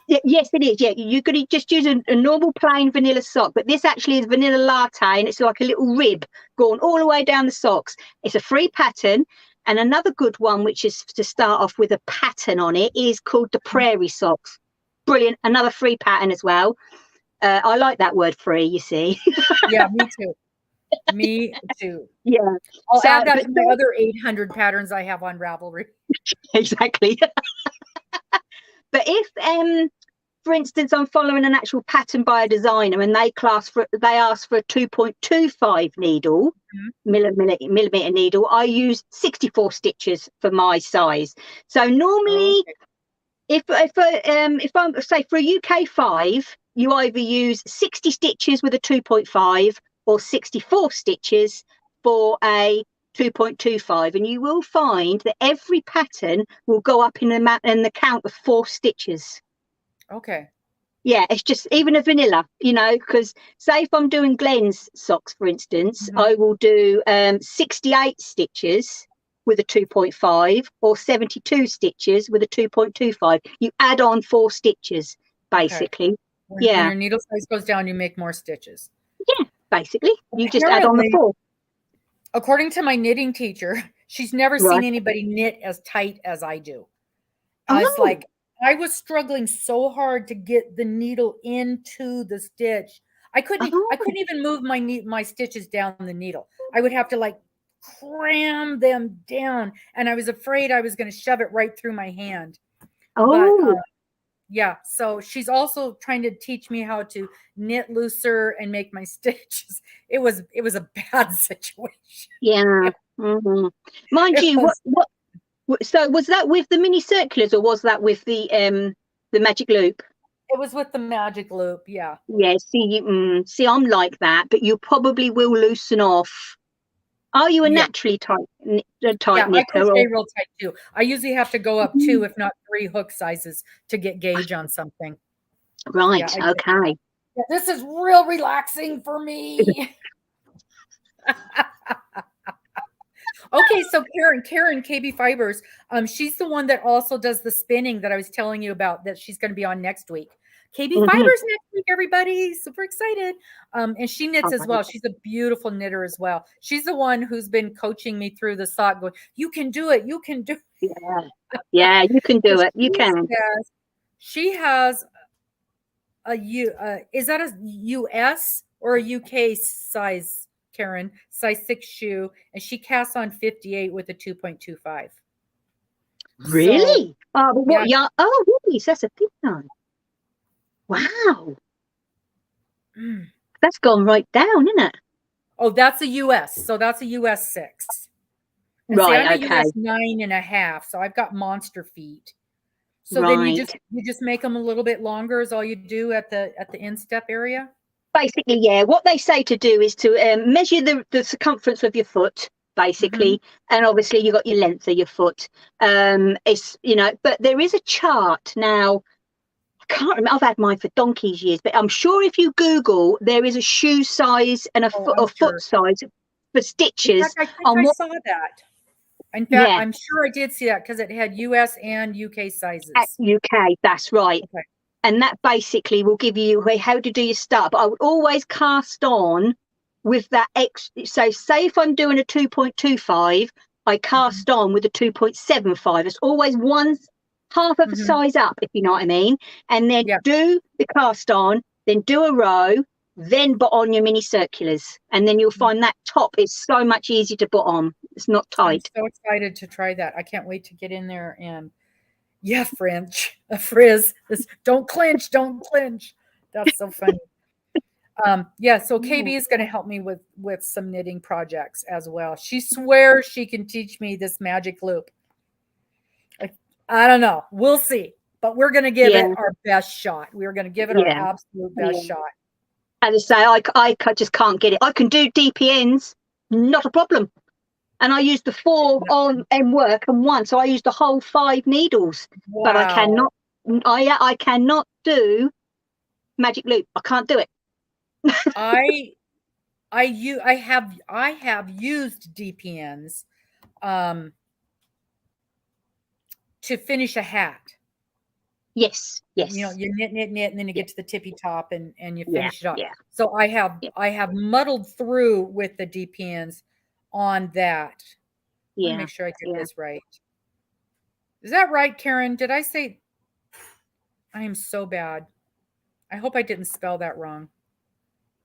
Yes, it is. Yeah, you could just use a normal plain vanilla sock, but this actually is vanilla latte, and it's like a little rib going all the way down the socks. It's a free pattern, and another good one, which is to start off with a pattern on it, is called the prairie socks. Brilliant, another free pattern as well. I like that word free. You see. Yeah, me too. Me too. Yeah. I'll So, add that but to my other 800 patterns I have on Ravelry. exactly. But if for instance, I'm following an actual pattern by a designer, and they ask for a 2.25 needle, millimeter needle. I use 64 stitches for my size. So normally, if I'm say for a UK 5, you either use 60 stitches with a 2.5 or 64 stitches for a 2.25, and you will find that every pattern will go up in the count of 4 stitches. Okay. Yeah, it's just even a vanilla, because say if I'm doing Glenn's socks, for instance, I will do 68 stitches with a 2.5 or 72 stitches with a 2.25. You add on 4 stitches, basically. Okay. When Yeah, your needle size goes down, you make more stitches. yeah, basically. You just add on the Apparently, 4. according to my knitting teacher, she's never seen Right. anybody knit as tight as I do. I was Oh, like, I was struggling so hard to get the needle into the stitch. I couldn't oh, even move my stitches down the needle. I would have to like cram them down, and I was afraid I was going to shove it right through my hand. But oh. yeah, so she's also trying to teach me how to knit looser and make my stitches. It was a bad situation. Yeah. Mm-hmm. Mind It you, was so was that with the mini circulars, or was that with the magic loop? It was with the magic loop. Yeah. Yeah, see, I'm like that, but you probably will loosen off. Are you a Yeah. naturally tight Yeah. I knitter, crochet or real tight too. I usually have to go up 2, if not 3 hook sizes to get gauge on something. Yeah. right? Okay. Yeah, this is real relaxing for me. Okay, so Karen, KB Fibers, she's the one that also does the spinning that I was telling you about that she's going to be on next week. KB Mm-hmm. Fibers next week, everybody. Super excited. And she knits as well. She's a beautiful knitter as well. She's the one who's been coaching me through the sock going, you can do it. You can do it. Yeah, yeah, you can do it. You can. She has is that a US or a UK size, Karen? Size 6 shoe, and she casts on 58 with a 2.25. So Really? Oh, but yeah. what? Yeah. Oh, really? So that's a big one. Wow, Mm. that's gone right down, isn't it? Oh, that's a US. So that's a US 6. And see, I'm a Right. Okay. US 9.5. So I've got monster feet. So then you Right. just make them a little bit longer is all you do at the instep area. Basically, yeah. What they say to do is to measure the circumference of your foot, basically, and obviously you got your length of your foot. It's but there is a chart now. I can't remember. I've had mine for donkey's years, but I'm sure if you Google, there is a shoe size and a I'm foot sure. size for In stitches fact, I think on I what. saw that. In fact, Yeah, I'm sure I did see that because it had US and UK at sizes. UK. That's right. Okay. And that basically will give you how to do your start. But I would always cast on with that so say if I'm doing a 2.25, I cast on with a 2.75. It's always half of a size up, if you know what I mean. And then do the cast on, then do a row, then put on your mini circulars, and then you'll find that top is so much easier to put on. It's not tight. I'm so excited to try that. I can't wait to get in there and a frizz. Don't clinch, don't clinch. That's so funny. So KB is going to help me with some knitting projects as well. She swears she can teach me this magic loop. I don't know. We'll see. But we're going to give it our best shot. We're going to give it our absolute best shot. As I say, I just can't get it. I can do DPNs, not a problem. And I used the 4 on and work and 1, so I used the whole 5 needles. Wow. But I cannot. I cannot do magic loop. I can't do it. I have used DPNs to finish a hat. Yes. You knit, and then you get to the tippy top and you finish it up. Yeah. So I have muddled through with the DPNs on that. Let me make sure I get this right. Is that right, Karen? Did I say? I am so bad. I hope I didn't spell that wrong.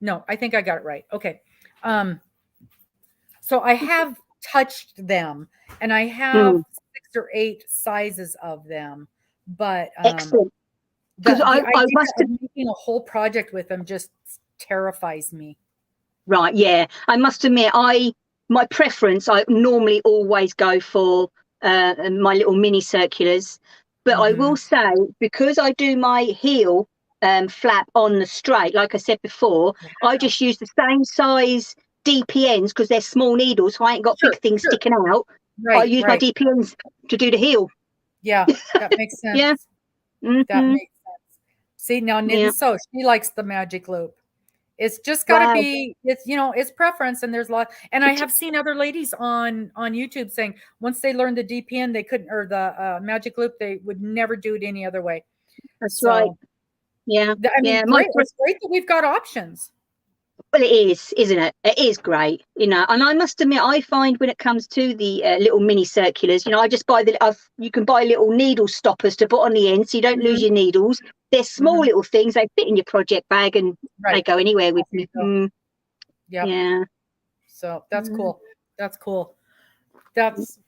No, I think I got it right. Okay. So I have touched them, and I have 6 or 8 sizes of them, but excellent. Because I must have making a whole project with them just terrifies me. Right. Yeah. I must admit, my preference, I normally always go for my little mini circulars, but I will say, because I do my heel flap on the straight, like I said before, I just use the same size DPNs because they're small needles, so I ain't got big things sticking out. I use my DPNs to do the heel. Yeah, that makes sense. Yeah. That makes sense. See, now Knit and Sew, she likes the magic loop. It's just got to be, it's preference, and there's a lot. And I have seen other ladies on YouTube saying once they learned the DPN, they couldn't, or the magic loop, they would never do it any other way. That's right. Yeah. I mean, it's great that we've got options. Well, it is, isn't it? It is great, and I must admit, I find when it comes to the little mini circulars, I just buy you can buy little needle stoppers to put on the end so you don't lose your needles. They're small little things. They fit in your project bag and they go anywhere with you. Yeah. So that's cool. That's cool. That's,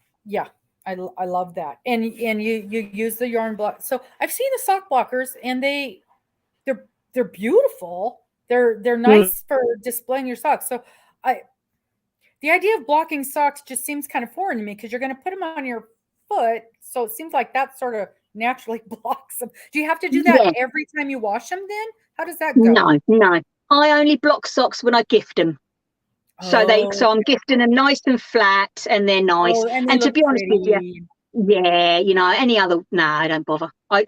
I love that. And you use the yarn block. So I've seen the sock blockers, and they're beautiful. They're nice for displaying your socks. So the idea of blocking socks just seems kind of foreign to me because you're going to put them on your foot. So it seems like that's sort of naturally blocks them. Do you have to do that every time you wash them then? How does that go? No. I only block socks when I gift them. So I'm gifting them nice and flat, and they're nice. Oh, and they and to look be honest with you, yeah, you know, any other, I don't bother. I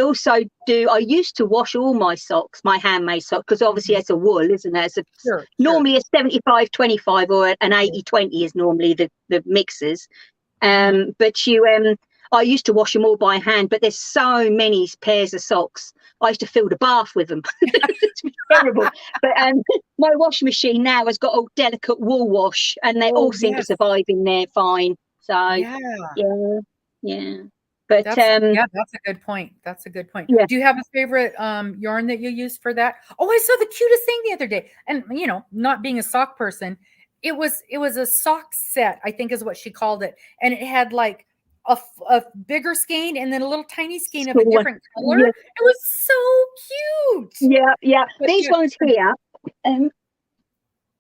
also do. I used to wash all my socks, my handmade socks, because obviously it's a wool, isn't it? It's normally a 75-25 or an 80-20 is normally the mixes. But I used to wash them all by hand, but there's so many pairs of socks. I used to fill the bath with them. It's terrible. But my washing machine now has got a delicate wool wash, and they all seem to survive in there fine. So yeah. But that's a good point. Yeah. Do you have a favorite yarn that you use for that? Oh, I saw the cutest thing the other day, and not being a sock person, it was a sock set, I think is what she called it, and it had like a bigger skein and then a little tiny skein of a different color. Yeah. It was so cute. Yeah. But these ones here,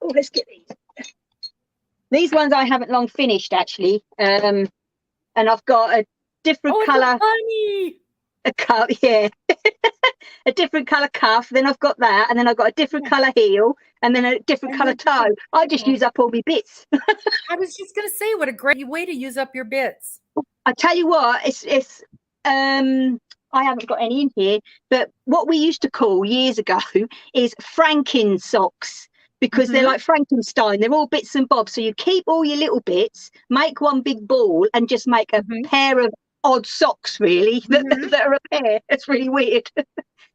let's get these. These ones I haven't long finished actually, and I've got a different colour. Funny. A cuff, yeah. A different colour cuff. Then I've got that, and then I've got a different colour heel, and then a different colour toe. I just use up all my bits. I was just gonna say, what a great way to use up your bits. I tell you what, it's I haven't got any in here, but what we used to call years ago is Franken socks, because they're like Frankenstein. They're all bits and bobs. So you keep all your little bits, make one big ball, and just make a pair of odd socks, really, that are a pair. It's really weird.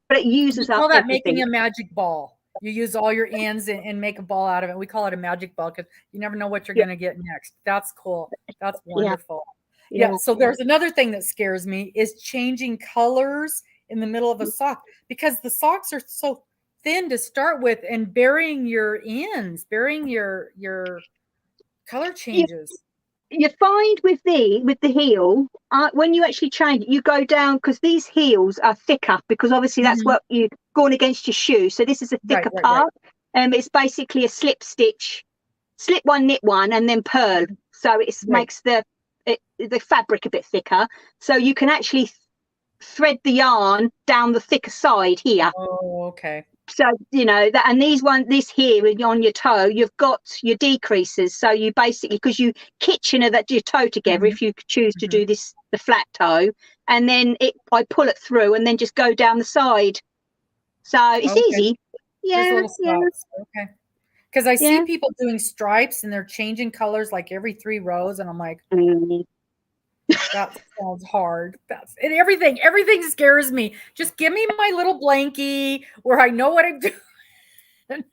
But it uses up everything. Making a magic ball. You use all your ends and make a ball out of it. We call it a magic ball because you never know what you're going to get next. That's cool. That's wonderful. Yeah. So there's another thing that scares me is changing colors in the middle of a sock, because the socks are so thin to start with, and burying your ends, burying your color changes. You find with the heel, when you actually change it, you go down, because these heels are thicker, because obviously that's what you're going against your shoe. So this is a thicker part. It's basically a slip stitch, slip one, knit one, and then purl. So it makes the fabric a bit thicker. So you can actually thread the yarn down the thicker side here. Oh, okay. So that, and this here on your toe, you've got your decreases. So you basically, because you kitchener that your toe together, if you choose to do this, the flat toe, and then I pull it through and then just go down the side. So it's easy. Yeah. Okay. Because I see people doing stripes and they're changing colors like every 3 rows, and I'm like, that sounds hard. And everything scares me. Just give me my little blankie where I know what I'm doing.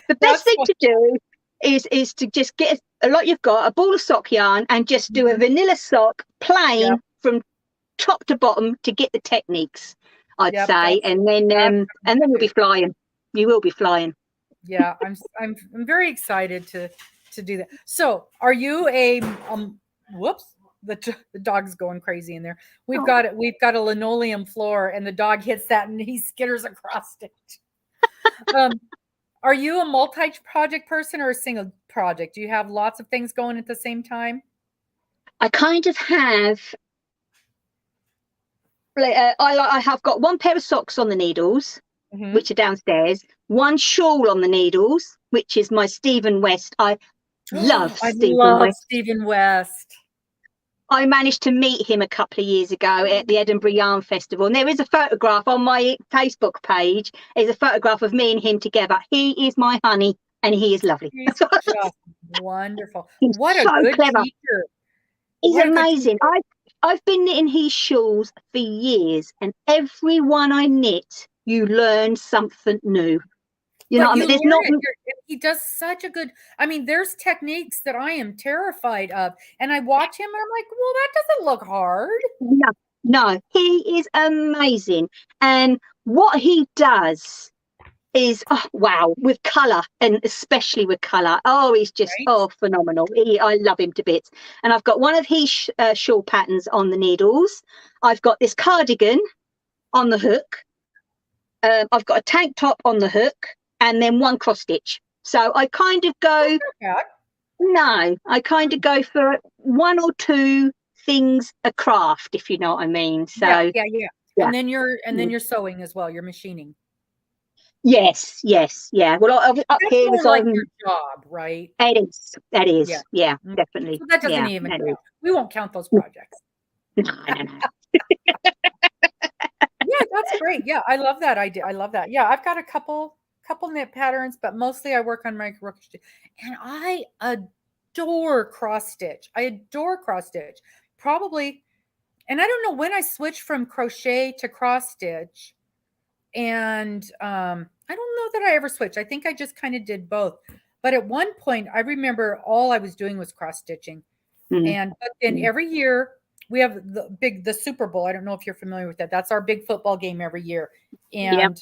The best thing to do is to just get you've got a ball of sock yarn and just do a vanilla sock plain from top to bottom to get the techniques, I'd say, and then you'll be flying. You will be flying. Yeah, I'm very excited to do that. So, are you a whoops? The dog's going crazy in there. We've got a linoleum floor, and the dog hits that and he skitters across it. Are you a multi-project person or a single project? Do you have lots of things going at the same time? I kind of have. I have got one pair of socks on the needles, which are downstairs. One shawl on the needles, which is my Stephen West. I love Stephen West. I managed to meet him a couple of years ago at the Edinburgh Yarn Festival, and there is a photograph on my Facebook page. There's a photograph of me and him together. He is my honey, and he is lovely. He's just wonderful. What a good clever teacher. He's amazing. I've been knitting his shawls for years, and every one I knit, you learn something new. You know what I mean? He does such a good, there's techniques that I am terrified of. And I watch him and I'm like, well, that doesn't look hard. No, he is amazing. And what he does is, with colour, and especially with colour. Oh, he's just, phenomenal. I love him to bits. And I've got one of his shawl patterns on the needles. I've got this cardigan on the hook. I've got a tank top on the hook. And then one cross stitch. So I kind of go, I kind of go for 1 or 2 everything's a craft, if you know what I mean. So yeah. yeah. And then you're sewing as well. You're machining. Yes, yeah. Well, up That's here more is like your job, right? that Yeah. is, yeah, definitely. So that doesn't Yeah, even that count. We won't count those is. projects. No. Yeah, that's great. Yeah, I love that idea. I love that. Yeah, I've got a couple knit patterns, but mostly I work on my crochet. And I adore cross stitch. I adore cross stitch. Probably, and I don't know when I switched from crochet to cross stitch. And I don't know that I ever switched. I think I just kind of did both. But at one point, I remember all I was doing was cross stitching. And but then every year we have the Super Bowl. I don't know if you're familiar with that. That's our big football game every year. And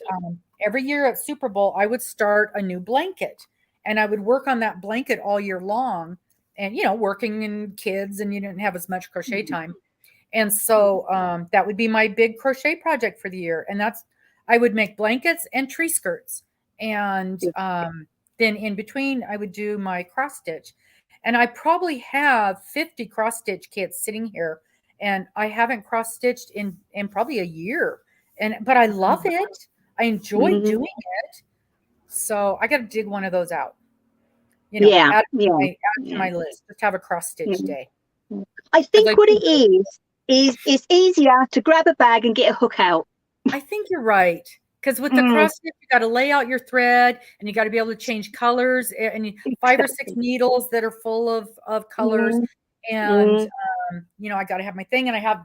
every year at Super Bowl, I would start a new blanket, and I would work on that blanket all year long. And working in kids, and you didn't have as much crochet time. And so that would be my big crochet project for the year. And I would make blankets and tree skirts. And then in between, I would do my cross stitch. And I probably have 50 cross stitch kits sitting here. And I haven't cross stitched in probably a year. But I love it. I enjoy doing it. So I got to dig one of those out. Add to my list. Just have a cross stitch day. I think what it is it's easier to grab a bag and get a hook out. I think you're right. Because with the cross stitch, you got to lay out your thread, and you got to be able to change colors, and 5 or 6 needles that are full of colors. And I got to have my thing, and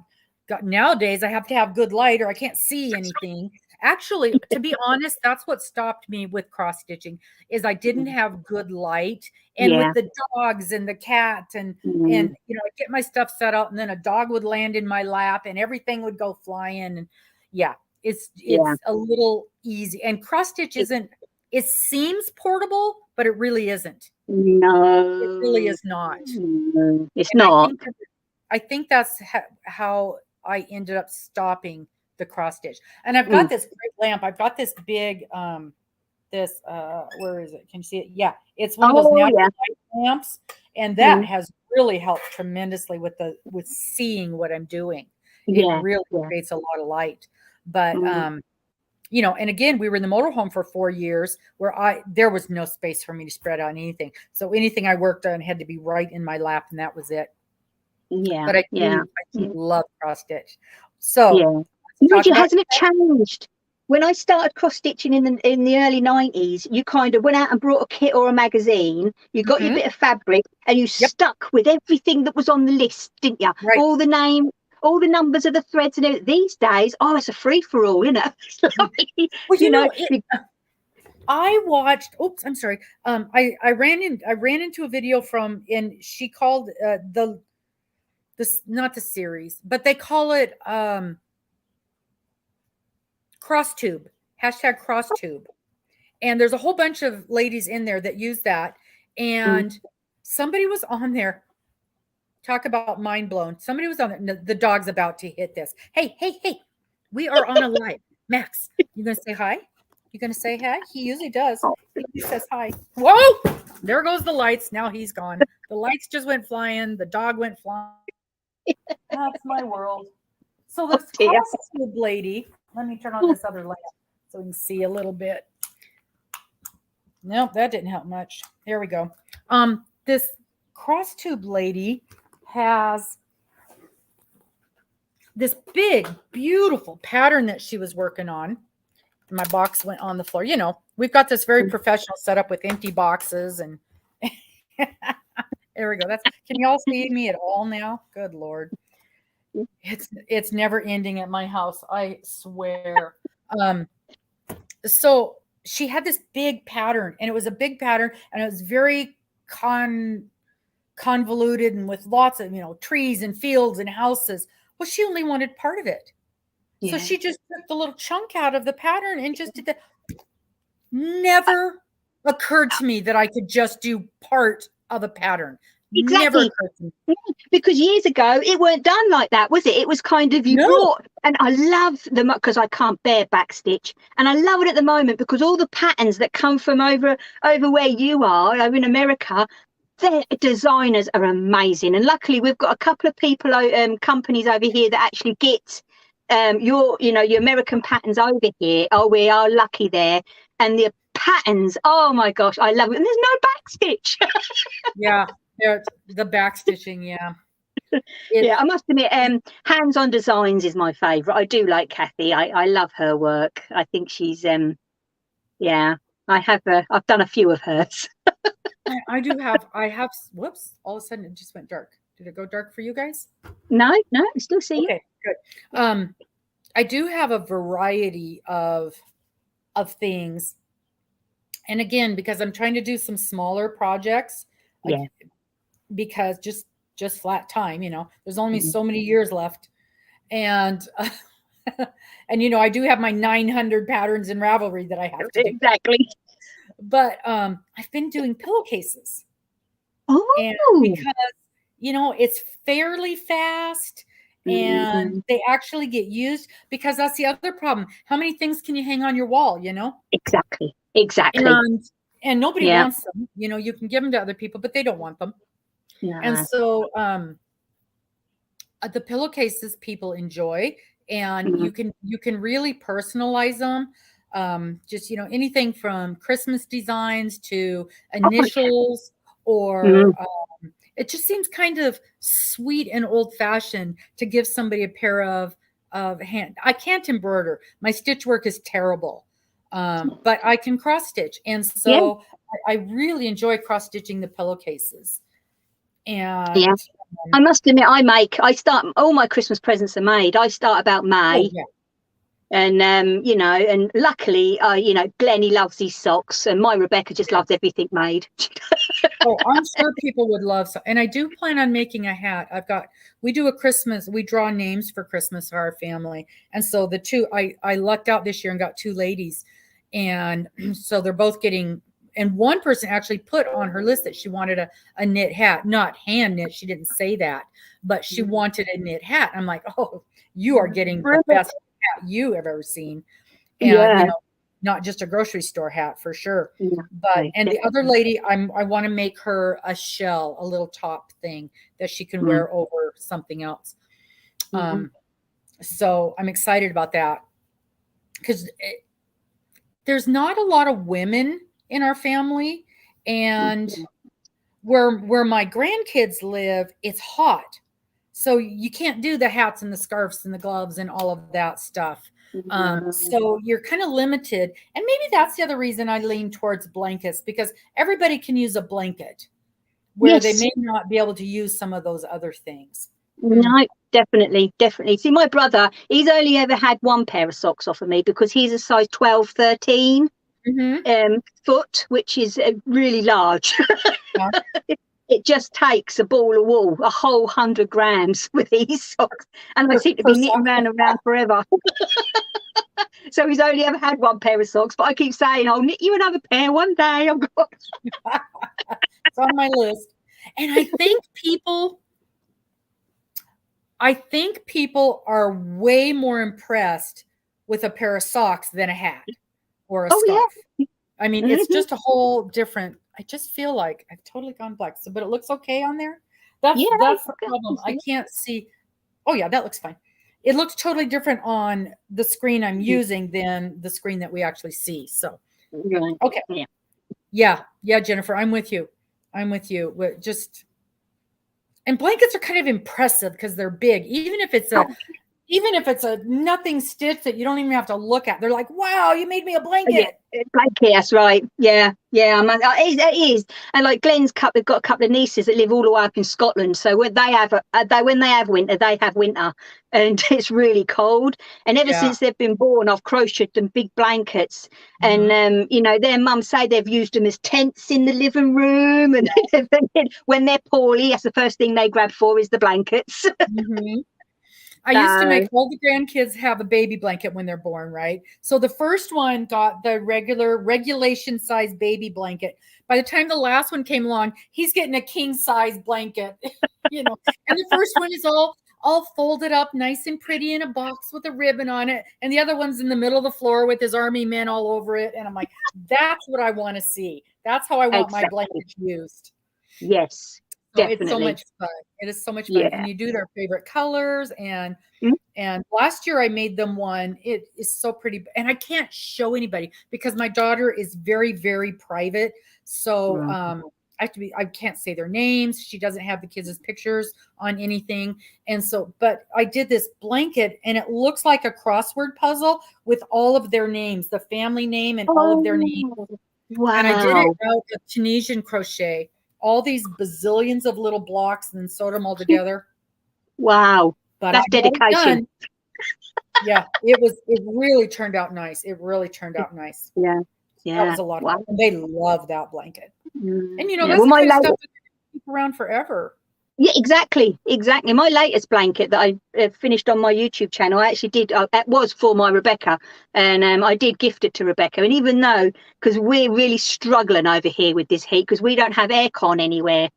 nowadays I have to have good light, or I can't see anything. Actually, to be honest, that's what stopped me with cross stitching, is I didn't have good light. And with the dogs and the cat and I'd get my stuff set up, and then a dog would land in my lap and everything would go flying. And it's a little easy. And cross stitch it seems portable, but it really isn't. No, it really is not. It's not. I think that's how I ended up stopping the cross stitch. And I've got this great lamp. I've got this big where is it? Can you see it? Yeah, it's one of those natural light lamps, and that has really helped tremendously with seeing what I'm doing. It really creates a lot of light. But and again, we were in the motorhome for 4 years, where there was no space for me to spread out anything. So anything I worked on had to be right in my lap, and that was it. But I love cross stitch. So hasn't it changed? When I started cross stitching in the early 90s, you kind of went out and brought a kit or a magazine. You got your bit of fabric, and you stuck with everything that was on the list, didn't you? Right. All the name, all the numbers of the threads, and everything. These days, it's a free for all, Well, I watched. Oops, I'm sorry. I ran into a video and she called not the series, but they call it cross tube, #cross tube. And there's a whole bunch of ladies in there that use that. And somebody was on there. Talk about mind blown. Somebody was on there. The dog's about to hit this. Hey, we are on a live. Max, you going to say hi? You going to say hi? He usually does. He says hi. Whoa! There goes the lights. Now he's gone. The lights just went flying. The dog went flying. That's my world. So this cross tube lady, let me turn on this other lamp so we can see a little bit. Nope, that didn't help much. There we go. This cross tube lady has this big, beautiful pattern that she was working on. My box went on the floor. We've got this very professional setup with empty boxes, and there we go. Can you all see me at all now? Good Lord. It's never ending at my house, I swear. So she had this big pattern, and it was a big pattern, and it was very convoluted, and with lots of trees and fields and houses. Well, she only wanted part of it. So she just took the little chunk out of the pattern and just did that. Never occurred to me that I could just do part of a pattern. Exactly. Never occurred to me. Because years ago, it weren't done like that, was it? It was kind of brought, and I love them because I can't bear backstitch, and I love it at the moment because all the patterns that come from over where you are, over in America, their designers are amazing, and luckily we've got a couple of people, companies over here that actually get your American patterns over here. Oh, we are lucky there. And the patterns, oh my gosh, I love it. And there's no backstitch. Yeah, the back stitching. Yeah. Yeah, I must admit, hands-on designs is my favorite. I do like Kathy. I love her work. I think she's yeah, I've done a few of hers. I have, whoops, all of a sudden it just went dark. Did it go dark for you guys? No, I still see you. Okay, good. I do have a variety of things. And again, because I'm trying to do some smaller projects, like, Yeah. because just flat time, there's only so many years left. And and I do have my 900 patterns in Ravelry that I have to do. Exactly. But I've been doing pillowcases. Oh, And because it's fairly fast and they actually get used, because that's the other problem. How many things can you hang on your wall, Exactly. And nobody wants them. You can give them to other people, but they don't want them. Yeah. And so the pillowcases people enjoy, and you can really personalize them. Just anything from Christmas designs to initials, or it just seems kind of sweet and old-fashioned to give somebody a pair of hand. I can't embroider. My stitch work is terrible, but I can cross stitch, and so I really enjoy cross stitching the pillowcases. And I must admit, I start, all my Christmas presents are made. I start about May. And and luckily, Glennie loves these socks, and my Rebecca just loves everything made. Oh, I'm sure people would love so. And I do plan on making a hat. We draw names for Christmas for our family. And so the two, I lucked out this year and got two ladies. And so they're both getting, and one person actually put on her list that she wanted a knit hat, not hand knit. She didn't say that, but she wanted a knit hat. I'm like, oh, you are getting the best hat you have ever seen. And, not just a grocery store hat for sure. And the other lady, I want to make her a shell, a little top thing that she can wear over something else. So I'm excited about that, because there's not a lot of women in our family, and where my grandkids live, it's hot. So you can't do the hats and the scarves and the gloves and all of that stuff. So you're kind of limited. And maybe that's the other reason I lean towards blankets, because everybody can use a blanket where they may not be able to use some of those other things. No, definitely. See, my brother, he's only ever had one pair of socks off of me, because he's a size 12, 13 foot, which is really large. It just takes a ball of wool, a whole 100 grams with these socks, and I seem to be knitting round and round forever. So he's only ever had one pair of socks, but I keep saying, I'll knit you another pair one day. It's on my list. And I think people are way more impressed with a pair of socks than a hat or a scarf. Yeah. I mean, it's just a whole different. I just feel like I've totally gone black. So, but it looks okay on there. That's the problem. I can't see. Oh yeah, that looks fine. It looks totally different on the screen I'm using than the screen that we actually see. So, okay. Yeah, Jennifer, I'm with you. And blankets are kind of impressive because they're big. Even if it's a nothing stitch that you don't even have to look at, they're like, wow, you made me a blanket. Blanket, that's right. Yeah. It is. And like Glenn's they've got a couple of nieces that live all the way up in Scotland. So when they have winter, they have winter, and it's really cold. And ever since they've been born, I've crocheted them big blankets. And their mums say they've used them as tents in the living room. And when they're poorly, that's the first thing they grab for is the blankets. I used to make all the grandkids have a baby blanket when they're born, right? So the first one got the regulation size baby blanket. By the time the last one came along, he's getting a king size blanket, And the first one is all folded up nice and pretty in a box with a ribbon on it. And the other one's in the middle of the floor with his army men all over it. And I'm like, that's what I want to see. That's how I want my blanket used. Yes, So it's so definitely. much fun. It is so much fun, Yeah. and you do their favorite colors, Mm. and last year I made them one. It is so pretty, and I can't show anybody because my daughter is very, very private. So Mm. I can't say their names. She doesn't have the kids' pictures on anything. And so, but I did this blanket and it looks like a crossword puzzle with all of their names, the family name and all of their names. Oh, And I did it wow. out of Tunisian crochet, all these bazillions of little blocks and then sewed them all together. Wow. But I That's got it dedication. done. Yeah, it really turned out nice. It really turned out nice. Yeah. That was Yeah. a lot of Wow. fun. And they love that blanket. And Yeah. that's Well, the my kind of stuff late, that can keep around forever. yeah, exactly, exactly. My latest blanket that I finished on my YouTube channel, I actually did. It was for my Rebecca, and I did gift it to Rebecca. And even though, because we're really struggling over here with this heat, because we don't have aircon anywhere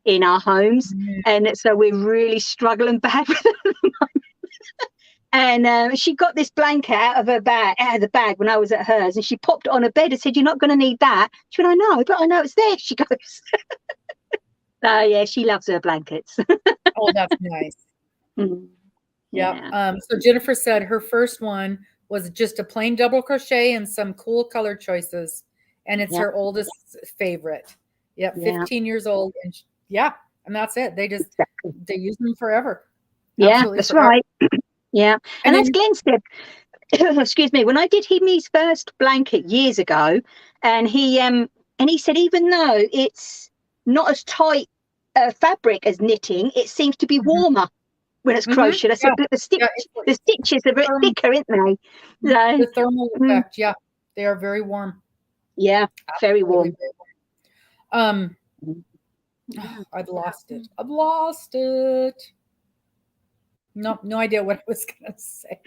in our homes, Mhm. and so we're really struggling bad with it. And she got this blanket out of the bag when I was at hers, and she popped it on her bed and said, "You're not going to need that." She went, "I know, but I know it's there." She goes. So yeah, she loves her blankets. Oh, that's nice. Mm. Yep. Yeah. So Jennifer said her first one was just a plain double crochet and some cool color choices, and it's Yeah. her oldest favorite. Yep, Yeah. 15 years old, and yeah, and that's it. Exactly. They use them forever, Yeah, absolutely that's forever. right. Yeah. And And as then Glenn said, excuse me, when I did him his first blanket years ago, and he said even though it's not as tight fabric as knitting, it seems to be mhm, warmer when it's mhm, crocheted. I said, yeah, but yeah, the stitches are a bit therm- thicker, aren't they? So, the thermal mm, effect. Yeah, they are very warm, yeah, very absolutely warm. very warm. Mm. Yeah. I've lost it. I've lost it. No, no idea what I was gonna say.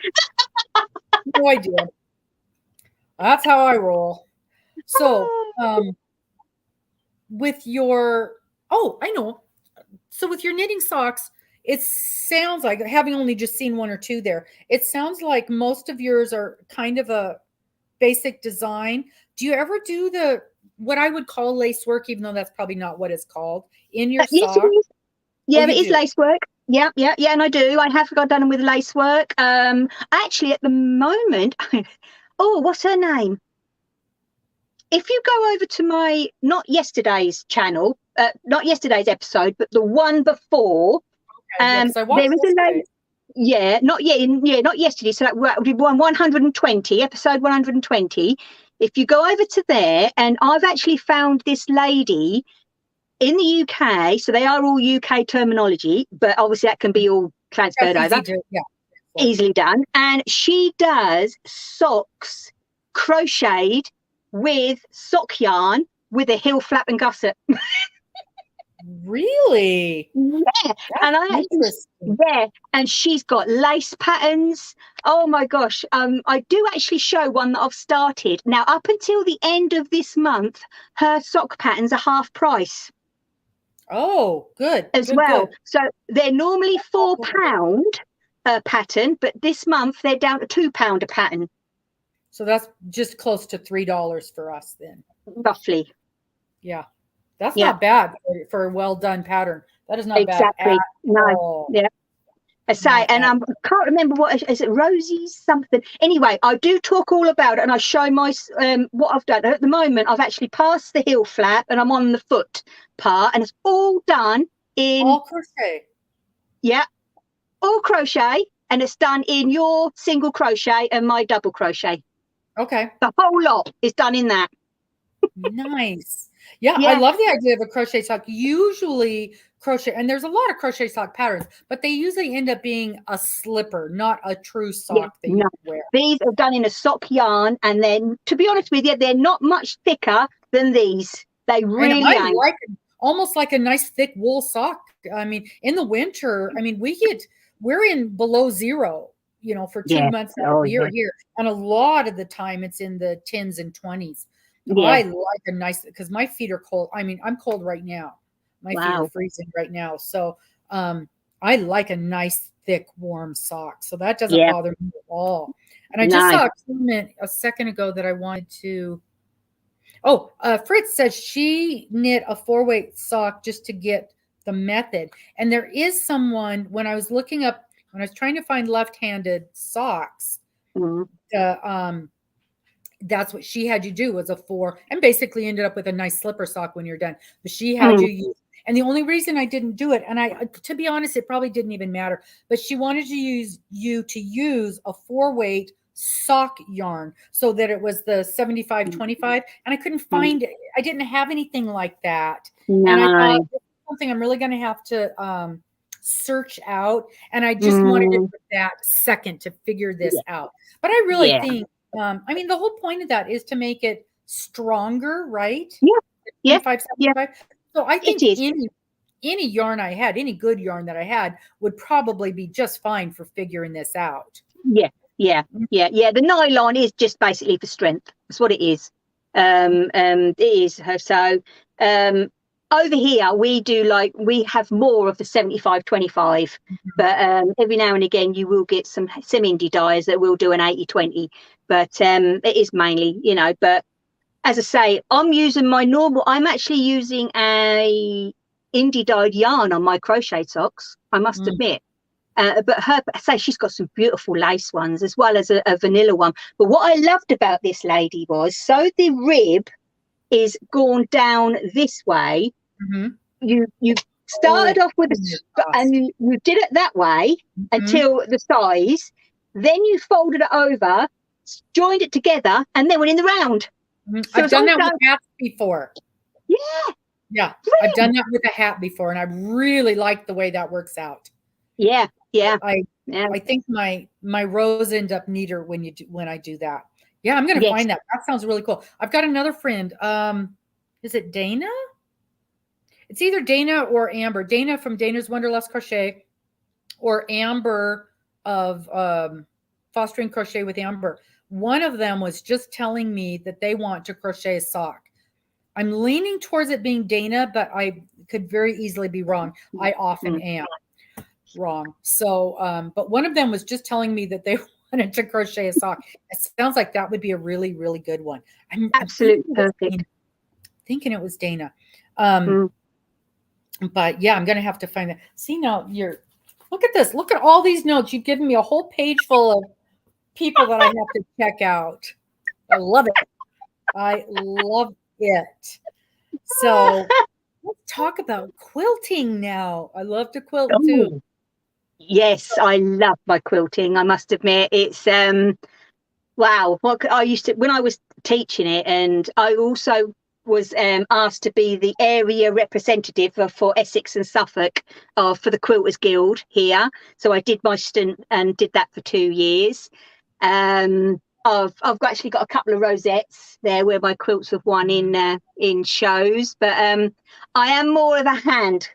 No idea. That's how I roll. So, with your oh, I know. So with your knitting socks, it sounds like having only just seen one or two there. It sounds like most of yours are kind of a basic design. Do you ever do the what I would call lace work, even though that's probably not what it's called, in your Yes, it sock? is. Oh, Yeah, it you is do. lace work. Yeah, yeah, yeah, and I do. I have got done them with lace work. Actually, at the moment, oh, what's her name? If you go over to my not yesterday's channel, not yesterday's episode, but the one before, Okay, yeah, because I watched there is a lady. yesterday. Yeah, not yet. Yeah, not yesterday. So that would be 120, episode 120. If you go over to there, and I've actually found this lady in the UK, so they are all UK terminology, but obviously that can be all That's transferred over, easy to yeah. easily done. And she does socks crocheted with sock yarn with a heel flap and gusset. Really? Yeah, and That's I actually, interesting. yeah, and she's got lace patterns. Oh my gosh, I do actually show one that I've started now. Up until the end of this month, her sock patterns are half price Oh, good, as good, well. good. So they're normally £4 a pattern, but this month they're down to £2 a pattern, So that's just close to $3 for us then. roughly. Yeah. That's Yeah, not bad for a well done pattern. That is not bad at exactly. No, all. yeah. I say, Not and at I can't remember what is it, Rosie's something. Anyway, I do talk all about it, and I show my what I've done. At the moment, I've actually passed the heel flap, and I'm on the foot part, and it's all done in all crochet. yeah, all crochet, and it's done in your single crochet and my double crochet. Okay. The whole lot is done in that. Nice. Yeah, I Yeah, love the idea of a crochet sock. Usually crochet, and there's a lot of crochet sock patterns, but they usually end up being a slipper, not a true yeah, sock that you no. wear. These are done in a sock yarn, and then to be honest with you, they're not much thicker than these. They And really I ain't. like almost like a nice thick wool sock. I mean, in the winter, I mean, we're in below zero, for two Yeah. months out of Oh the year yeah. here. And a lot of the time it's in the 10s and 20s. Yeah. I like a nice because my feet are cold. I mean, I'm cold right now. My feet are Wow. freezing right now. So I like a nice, thick, warm sock. So that doesn't Yeah. bother me at all. And I just No. saw a comment a second ago that I wanted to Oh, Fritz says she knit a 4-weight sock just to get the method. And there is someone, when I was trying to find left-handed socks, that's what she had you do, was a 4, and basically ended up with a nice slipper sock when you're done. But she had you use, and the only reason I didn't do it, and to be honest, it probably didn't even matter, but she wanted to use a 4-weight sock yarn so that it was the 75-25, and I couldn't find it. I didn't have anything like that. No. And I thought, this is something I'm really going to have to search out, and I just wanted it for that second to figure this out. But I really think, I mean, the whole point of that is to make it stronger, right? Yeah. 75. So I think any yarn I had, any good yarn that I had, would probably be just fine for figuring this out. Yeah. The nylon is just basically for strength. That's what it is. It is. So over here we have more of the 75-25, but every now and again you will get some indie dyers that will do an 80-20, but it is mainly, but as I say, I'm actually using a indie dyed yarn on my crochet socks, I must admit. But she's got some beautiful lace ones as well as a vanilla one. But what I loved about this lady was, so the rib is gone down this way. You started off with and you did it that way until the size. Then you folded it over, joined it together, and then went in the round. So I've done that with hats before. Yeah. Brilliant. I've done that with a hat before, and I really like the way that works out. Yeah. I think my rows end up neater when I do that. Yeah, I'm gonna find that. That sounds really cool. I've got another friend. Is it Dana? It's either Dana or Amber. Dana from Dana's Wonderlust Crochet, or Amber of Fostering Crochet with Amber. One of them was just telling me that they want to crochet a sock. I'm leaning towards it being Dana, but I could very easily be wrong. I often am wrong. So, but one of them was just telling me that they wanted to crochet a sock. It sounds like that would be a really, really good one. Absolutely perfect. Thinking it was Dana. But yeah, I'm going to have to find that. See, now look at this. Look at all these notes. You've given me a whole page full of people that I have to check out. I love it. I love it. So let's talk about quilting now. I love to quilt too. Yes, I love my quilting. I must admit, it's wow. What I used to, when I was teaching it, and I also was asked to be the area representative for Essex and Suffolk for the Quilters Guild here. So I did my stint and did that for 2 years. I've actually got a couple of rosettes there where my quilts have won in shows, but I am more of a hand.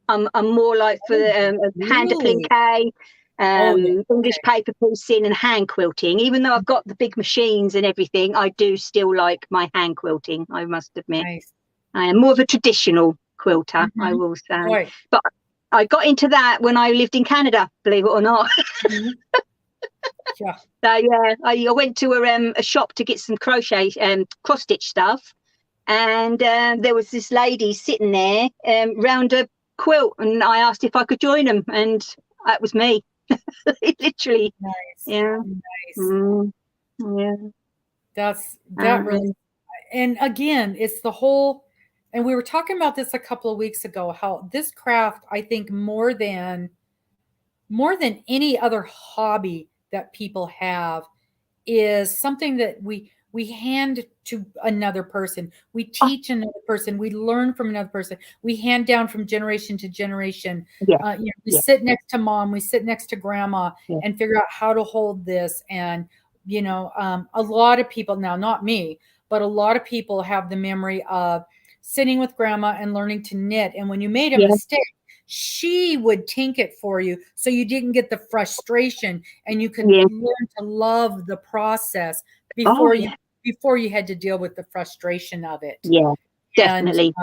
I'm more like for hand applique, English paper piecing and hand quilting. Even though I've got the big machines and everything, I do still like my hand quilting, I must admit. Nice. I am more of a traditional quilter, I will say. Right. But I got into that when I lived in Canada, believe it or not. Yeah. So yeah, I went to a shop to get some crochet cross stitch stuff, and there was this lady sitting there round a quilt, and I asked if I could join them, and that was me. Literally. Nice. Yeah. Nice. Yeah. That really. And again, it's the whole. And we were talking about this a couple of weeks ago. How this craft, I think, more than any other hobby that people have, is something that we hand to another person. We teach another person. We learn from another person. We hand down from generation to generation. We sit next to mom. We sit next to grandma and figure out how to hold this. And, a lot of people, now not me, but a lot of people have the memory of sitting with grandma and learning to knit. And when you made a mistake, she would tink it for you, so you didn't get the frustration, and you could learn to love the process before you had to deal with the frustration of it. Yeah, definitely.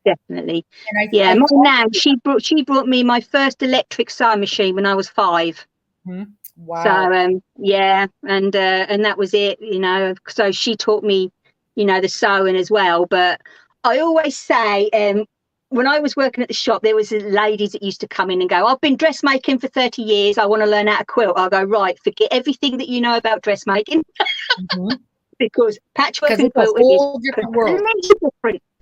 Definitely. And my nan, she brought me my first electric sewing machine when I was 5. Wow. So and that was it. So she taught me you know, the sewing as well. But I always say, when I was working at the shop, there was ladies that used to come in and go, I've been dressmaking for 30 years. I want to learn how to quilt. I'll go, right, forget everything that you know about dressmaking. Mm-hmm. Because patchwork and it's a quilting whole is different world.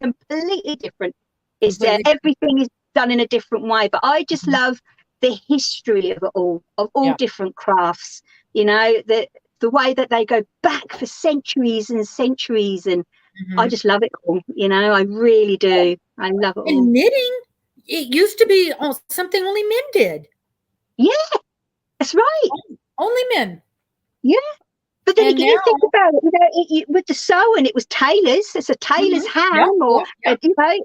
completely different. It's everything is done in a different way. But I just love the history of it all, of all different crafts. You know, the way that they go back for centuries and centuries, and I just love it all. You know, I really do. I love it all. And knitting, it used to be something only men did. Yeah, that's right. Only men. Yeah. But then you think about it, you know, with the sewing, it was tailors. It's a tailor's ham, or you know,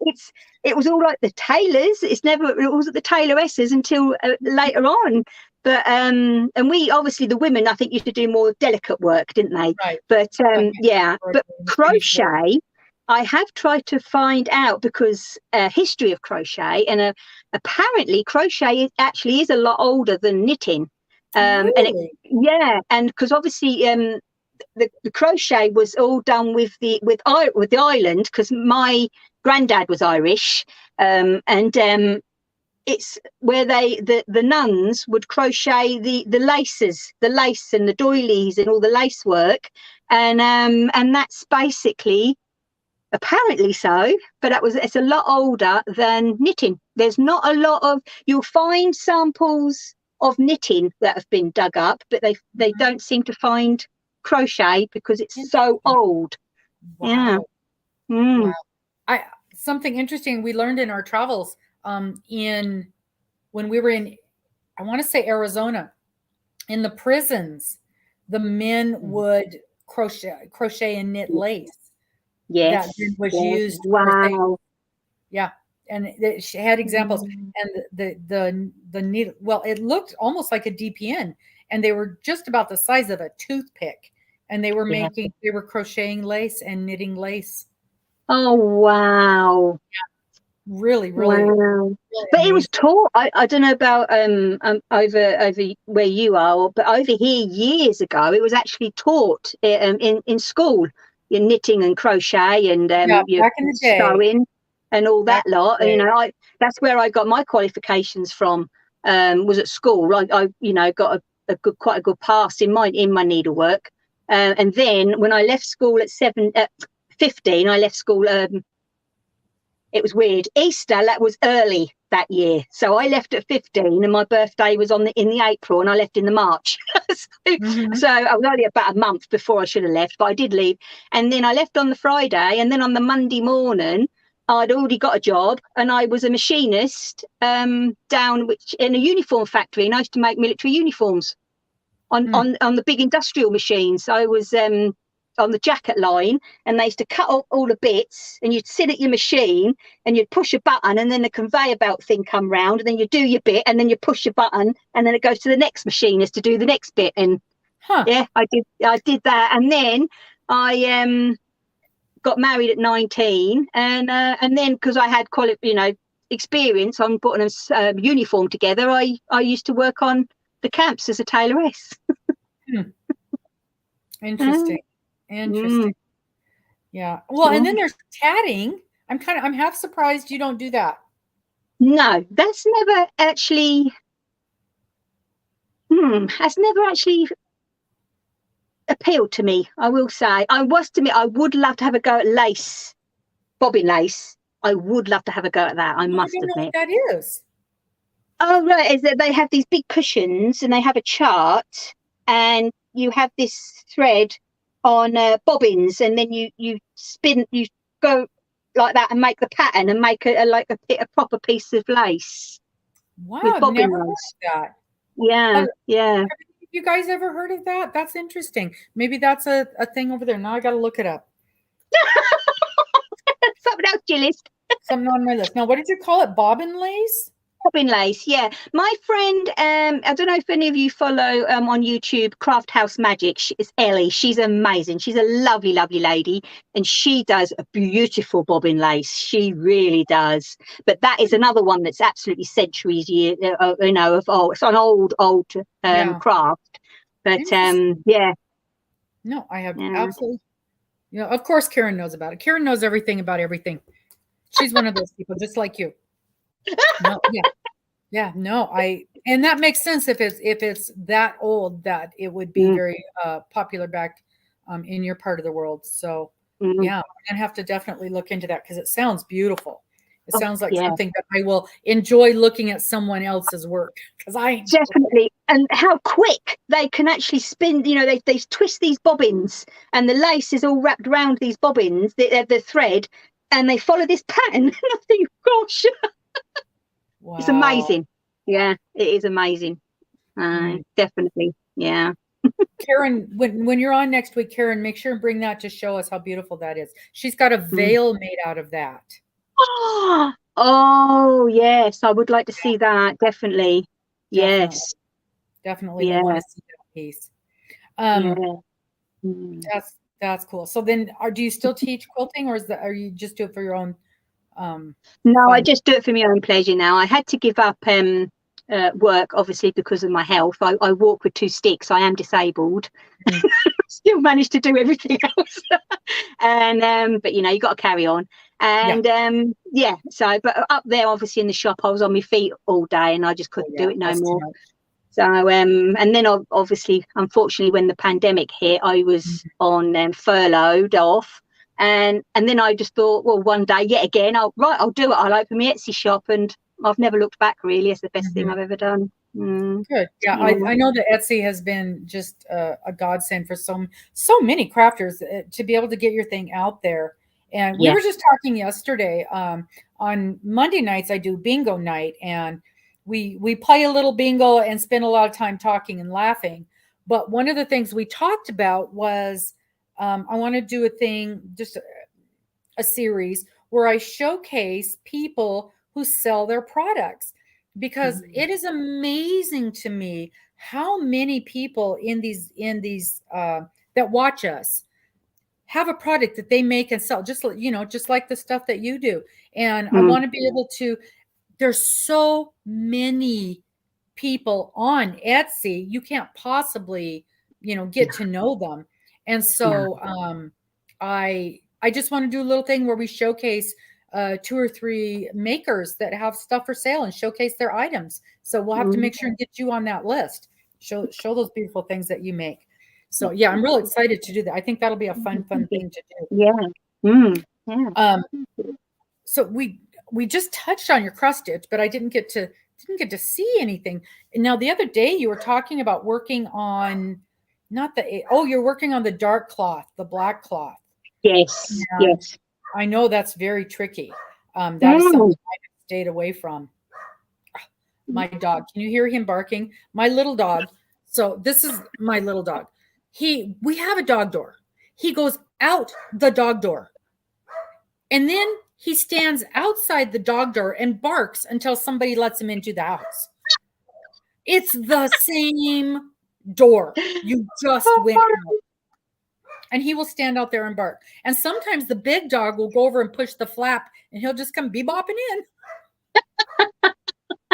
it was all like the tailors. It wasn't the tailoresses until later on. But and we obviously, the women, I think, used to do more delicate work, didn't they? Right. But but crochet, I have tried to find out, because history of crochet, and apparently crochet actually is a lot older than knitting. Really? And because obviously the crochet was all done with the island, because my granddad was Irish, and it's where the nuns would crochet the laces, the lace and the doilies and all the lace work, and that's basically, apparently so, but it's a lot older than knitting. There's not a lot of, you'll find samples of knitting that have been dug up, but they don't seem to find crochet because it's so old. Wow. Wow. Something interesting we learned in our travels, when we were in, I want to say Arizona, in the prisons, the men would crochet and knit lace. Yes. That then was used. Wow. Yeah. And she had examples, and the needle. Well, it looked almost like a DPN, and they were just about the size of a toothpick, and they were they were crocheting lace and knitting lace. Oh wow! Really, wow. Really but amazing. It was taught. I don't know about over where you are, but over here years ago, it was actually taught in school, in knitting and crochet and back in the day. sewing and all that lot. You know, that's where I got my qualifications from. Was at school. I you know, got quite a good pass in my needlework. And then when I left school at 15, I left school. It was weird. Easter, that was early that year, so I left at 15, and my birthday was in the April, and I left in the March. So I was only about a month before I should have left, but I did leave. And then I left on the Friday, and then on the Monday morning, I'd already got a job, and I was a machinist in a uniform factory, and I used to make military uniforms on the big industrial machines. I was on the jacket line, and they used to cut up all the bits, and you'd sit at your machine and you'd push a button, and then the conveyor belt thing come round, and then you do your bit, and then you push a button, and then it goes to the next machinist to do the next bit. And I did that. And then I got married at 19, and then because I had experience on putting a uniform together, I used to work on the camps as a tailoress. Interesting. Yeah. Well, and then there's tatting. I'm half surprised you don't do that. No, that's never actually appealed to me. I will say, I would love to have a go at lace, bobbin lace. I would love to have a go at that. I must admit. Know what that is. Oh, right. Is that they have these big cushions, and they have a chart, and you have this thread on bobbins, and then you spin, you go like that and make the pattern and make a proper piece of lace. Wow, I've never heard of that. Yeah. Have you guys ever heard of that? That's interesting. Maybe that's a thing over there. Now I got to look it up. Something else, your list. Something on my list. Now, what did you call it? Bobbin lace? Bobbin lace, yeah. My friend, I don't know if any of you follow on YouTube Craft House Magic. It's Ellie. She's amazing. She's a lovely, lovely lady, and she does a beautiful bobbin lace. She really does. But that is another one that's absolutely centuries year. It's an old craft. But No, I have absolutely You know, of course, Karen knows about it. Karen knows everything about everything. She's one of those people, just like you. No, yeah, yeah, no, and that makes sense if it's that old that it would be Mm, very popular back in your part of the world. So mm. yeah, I'm gonna have to definitely look into that because it sounds beautiful. It Oh, sounds like yeah. something that I will enjoy looking at someone else's work because I enjoy it. Definitely. And how quick they can actually spin, they twist these bobbins and the lace is all wrapped around these bobbins, the thread, and they follow this pattern. And I think, gosh, it's Wow. amazing. Yeah, it is amazing. Mm. Definitely. Yeah. Karen, when you're on next week, Karen, make sure and bring that to show us how beautiful that is. She's got a Mm. veil made out of that. Oh, yes. I would like to see that. Definitely. Definitely, Yes. definitely will want Yeah. to see that piece. Yeah. Um, Mm. that's cool. So then, do you still teach quilting, or are you just do it for your own um, No, I fun? just do it for my own pleasure now. I had to give up work, obviously, because of my health. I walk with two sticks. I am disabled. Mhm. Still managed to do everything else. And but you got to carry on. Yeah. And yeah, so but up there, obviously in the shop, I was on my feet all day, and I just Oh couldn't do yeah, it no that's too more. much. So and then obviously, unfortunately, when the pandemic hit, I was Mhm. on furloughed off. And then I just thought, well, one day yet again, I'll do it. I'll open my Etsy shop, and I've never looked back. Really, it's the best thing Mhm. I've ever done. Good. Yeah, Yeah, I know that Etsy has been just a godsend for so many crafters to be able to get your thing out there. And we yeah. were just talking yesterday. On Monday nights, I do bingo night, and we play a little bingo and spend a lot of time talking and laughing. But one of the things we talked about was I want to do a thing, just a series where I showcase people who sell their products because Mm, it is amazing to me how many people in these that watch us have a product that they make and sell just like the stuff that you do. And I mm, want to be able to, there's so many people on Etsy, you can't possibly, get to know them. And no. so I just want to do a little thing where we showcase two or three makers that have stuff for sale and showcase their items. So we'll have to Mm, make sure and get you on that list. Show those beautiful things that you make. So yeah, I'm real excited to do that. I think that'll be a fun thing to do. yeah. Mm, yeah. Um, so we just touched on your cross stitch, but I didn't get to see anything. Now the other day you were talking about working on not the oh you're working on the dark cloth, the black cloth, Yes. and Yes. I know that's very tricky. That is something Mm. I have stayed away from. My dog, can you hear him barking? My little dog. So this is my little dog. We have a dog door. He goes out the dog door. And then he stands outside the dog door and barks until somebody lets him into the house. It's the same door. You just went out. And he will stand out there and bark. And sometimes the big dog will go over and push the flap and he'll just come bebopping in.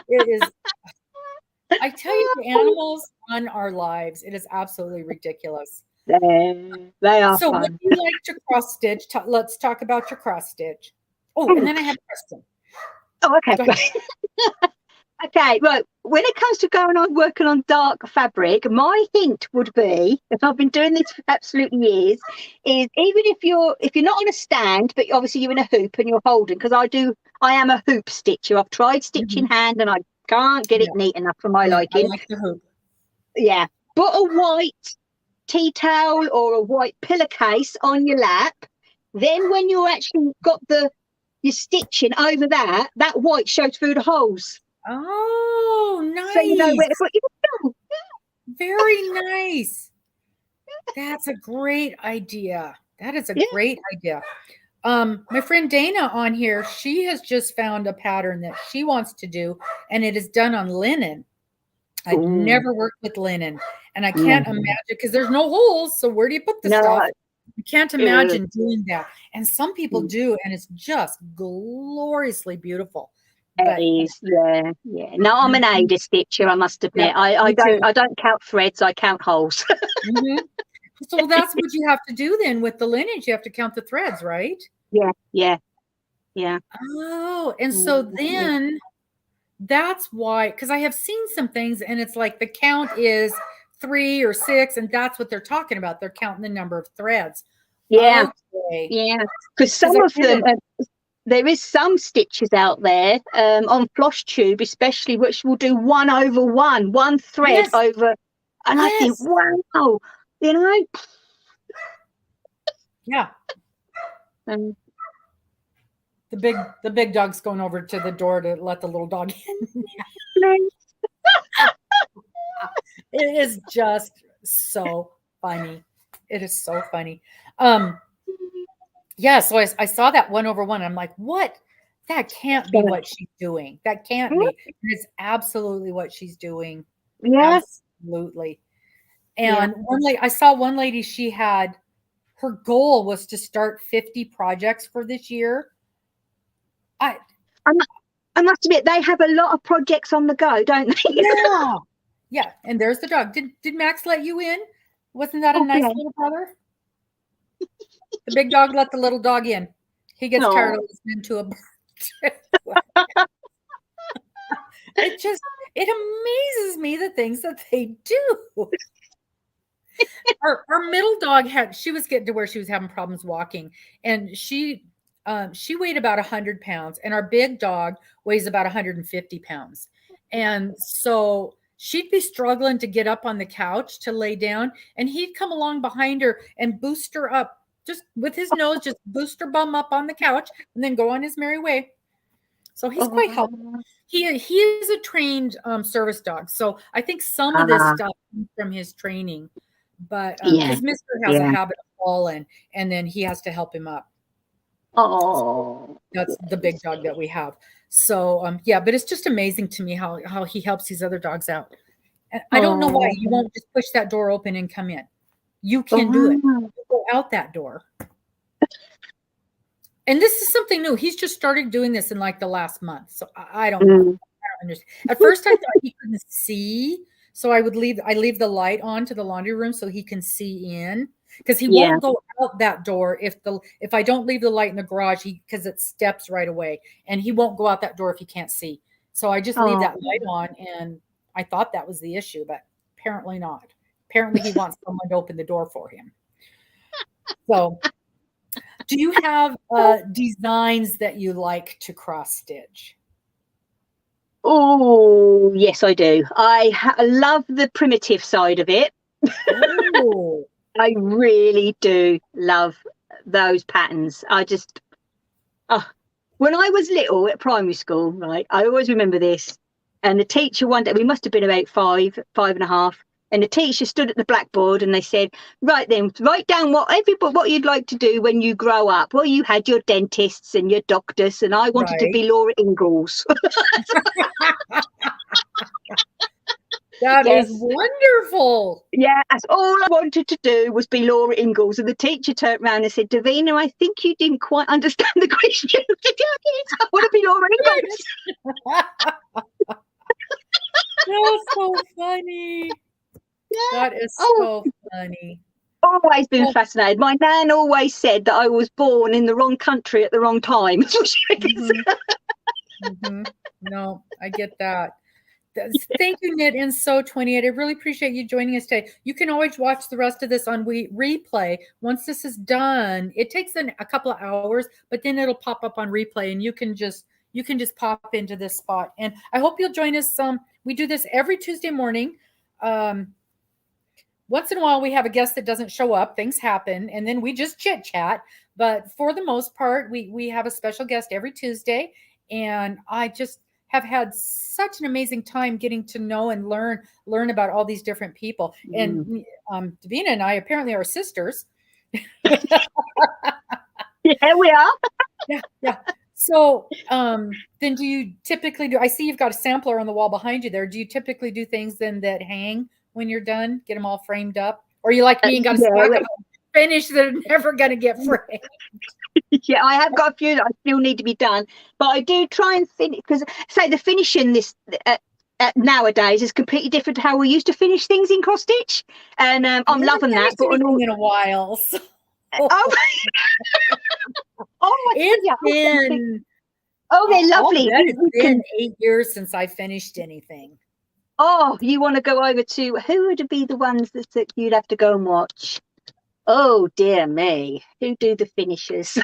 It is, I tell you, the animals run our lives. It is absolutely ridiculous. They are So when fun. you like to cross stitch, let's talk about your cross stitch. Oh, and Mm. then I have a question. Oh, okay. Go ahead. Okay, right. When it comes to going on working on dark fabric, my hint would be, if I've been doing this for absolutely years, is even if you're not on a stand, but obviously you're in a hoop and you're holding, because I am a hoop stitcher. I've tried stitching Mhm. hand and I can't get it Yeah, neat enough for my yeah, I liking. like the hoop. Yeah. Put a white tea towel or a white pillowcase on your lap. Then when you're actually got your stitching over that white shows through the holes. Oh, So you know where to nice. put your Very nice. That's a great idea. That is a yeah. great idea. My friend Dana on here, she has just found a pattern that she wants to do, and it is done on linen. I've Ooh, never worked with linen, and I no, can't imagine because there's no holes. So where do you put the no, stuff? You can't uh, imagine doing that. And some people do, and it's just gloriously beautiful. it But is, yeah, yeah. No, I'm an Ada stitcher, I must yeah, admit. I me too. don't count threads, I count holes. Mhm. So that's what you have to do then with the lineage. You have to count the threads, right? Yeah. Oh, and so then that's why, because I have seen some things and it's like the count is 3 or 6, and that's what they're talking about. They're counting the number of threads. Yeah. Okay. Yeah. Because 'Cause some of them, there is some stitches out there on floss tube, especially, which will do 1/1, one thread Yes. over. And I think, Yes. wow, you know. Yeah. The big dog's going over to the door to let the little dog in. It is just so funny. It is so funny. Yeah, so I saw that 1/1. I'm like, what? That can't be what she's doing. That can't be. It's absolutely what she's doing. Yeah. Absolutely. And I saw one lady, she had, her goal was to start 50 projects for this year. I must admit, they have a lot of projects on the go, don't they? Yeah. Yeah. And there's the dog. Did Max let you in? Wasn't that a nice little brother? The big dog let the little dog in. He gets tired of listening to a bird. It amazes me the things that they do. Our middle dog she was getting to where she was having problems walking, and she weighed about 100 pounds, and our big dog weighs about 150 pounds. And so she'd be struggling to get up on the couch to lay down, and he'd come along behind her and boost her up, just with his nose, just boost her bum up on the couch, and then go on his merry way. So he's quite helpful. He is a trained service dog, so I think some of this stuff comes from his training. But because Mister has a habit of falling, and then he has to help him up. Oh, that's the big dog that we have. So but it's just amazing to me how he helps these other dogs out. And I don't know why you won't just push that door open and come in. You can do it. You go out that door. And this is something new. He's just started doing this in like the last month. So I don't know. I don't understand. At first I thought he couldn't see. So I leave the light on to the laundry room so he can see in, because he won't go out that door if I don't leave the light in the garage, because it steps right away, and he won't go out that door if he can't see. So I just leave that light on, and I thought that was the issue, but apparently not. Apparently he wants someone to open the door for him. So do you have designs that you like to cross stitch? Oh, yes, I do. I love the primitive side of it. I really do love those patterns. I just, when I was little at primary school, right, I always remember this. And the teacher one day, we must have been about 5 and a half. And the teacher stood at the blackboard and they said, right then, write down what you'd like to do when you grow up. Well, you had your dentists and your doctors, and I wanted to be Laura Ingalls. That is wonderful. Yeah, that's all I wanted to do, was be Laura Ingalls. And the teacher turned around and said, Davina, I think you didn't quite understand the question. I want to be Laura Ingalls. That's so funny. That is so funny. Always been fascinated. My nan always said that I was born in the wrong country at the wrong time. No, I get that. Thank you, Knit and Sew 28. I really appreciate you joining us today. You can always watch the rest of this on replay. Once this is done, it takes a couple of hours, but then it'll pop up on replay, and you can just pop into this spot. And I hope you'll join us. We do this every Tuesday morning. Once in a while, we have a guest that doesn't show up. Things happen, and then we just chit chat. But for the most part, we have a special guest every Tuesday, and I just have had such an amazing time getting to know and learn about all these different people. And Davina and I apparently are sisters. Yeah, we are. Yeah. So then do you typically I see you've got a sampler on the wall behind you there. Do you typically do things then that hang when you're done, get them all framed up? Or you like me and got a stack of them finished that are never going to get framed? Yeah, I have got a few that I still need to be done, but I do try and finish, because say the finishing this nowadays is completely different to how we used to finish things in cross stitch, and I I'm haven't loving that. finished But anything in a while. So oh, oh, I tell it's you, been, oh, they're I'll lovely. bet it's You been can. 8 years since I finished anything. Oh, you want to go over to who would be the ones that you'd have to go and watch? Oh dear me, who do the finishers?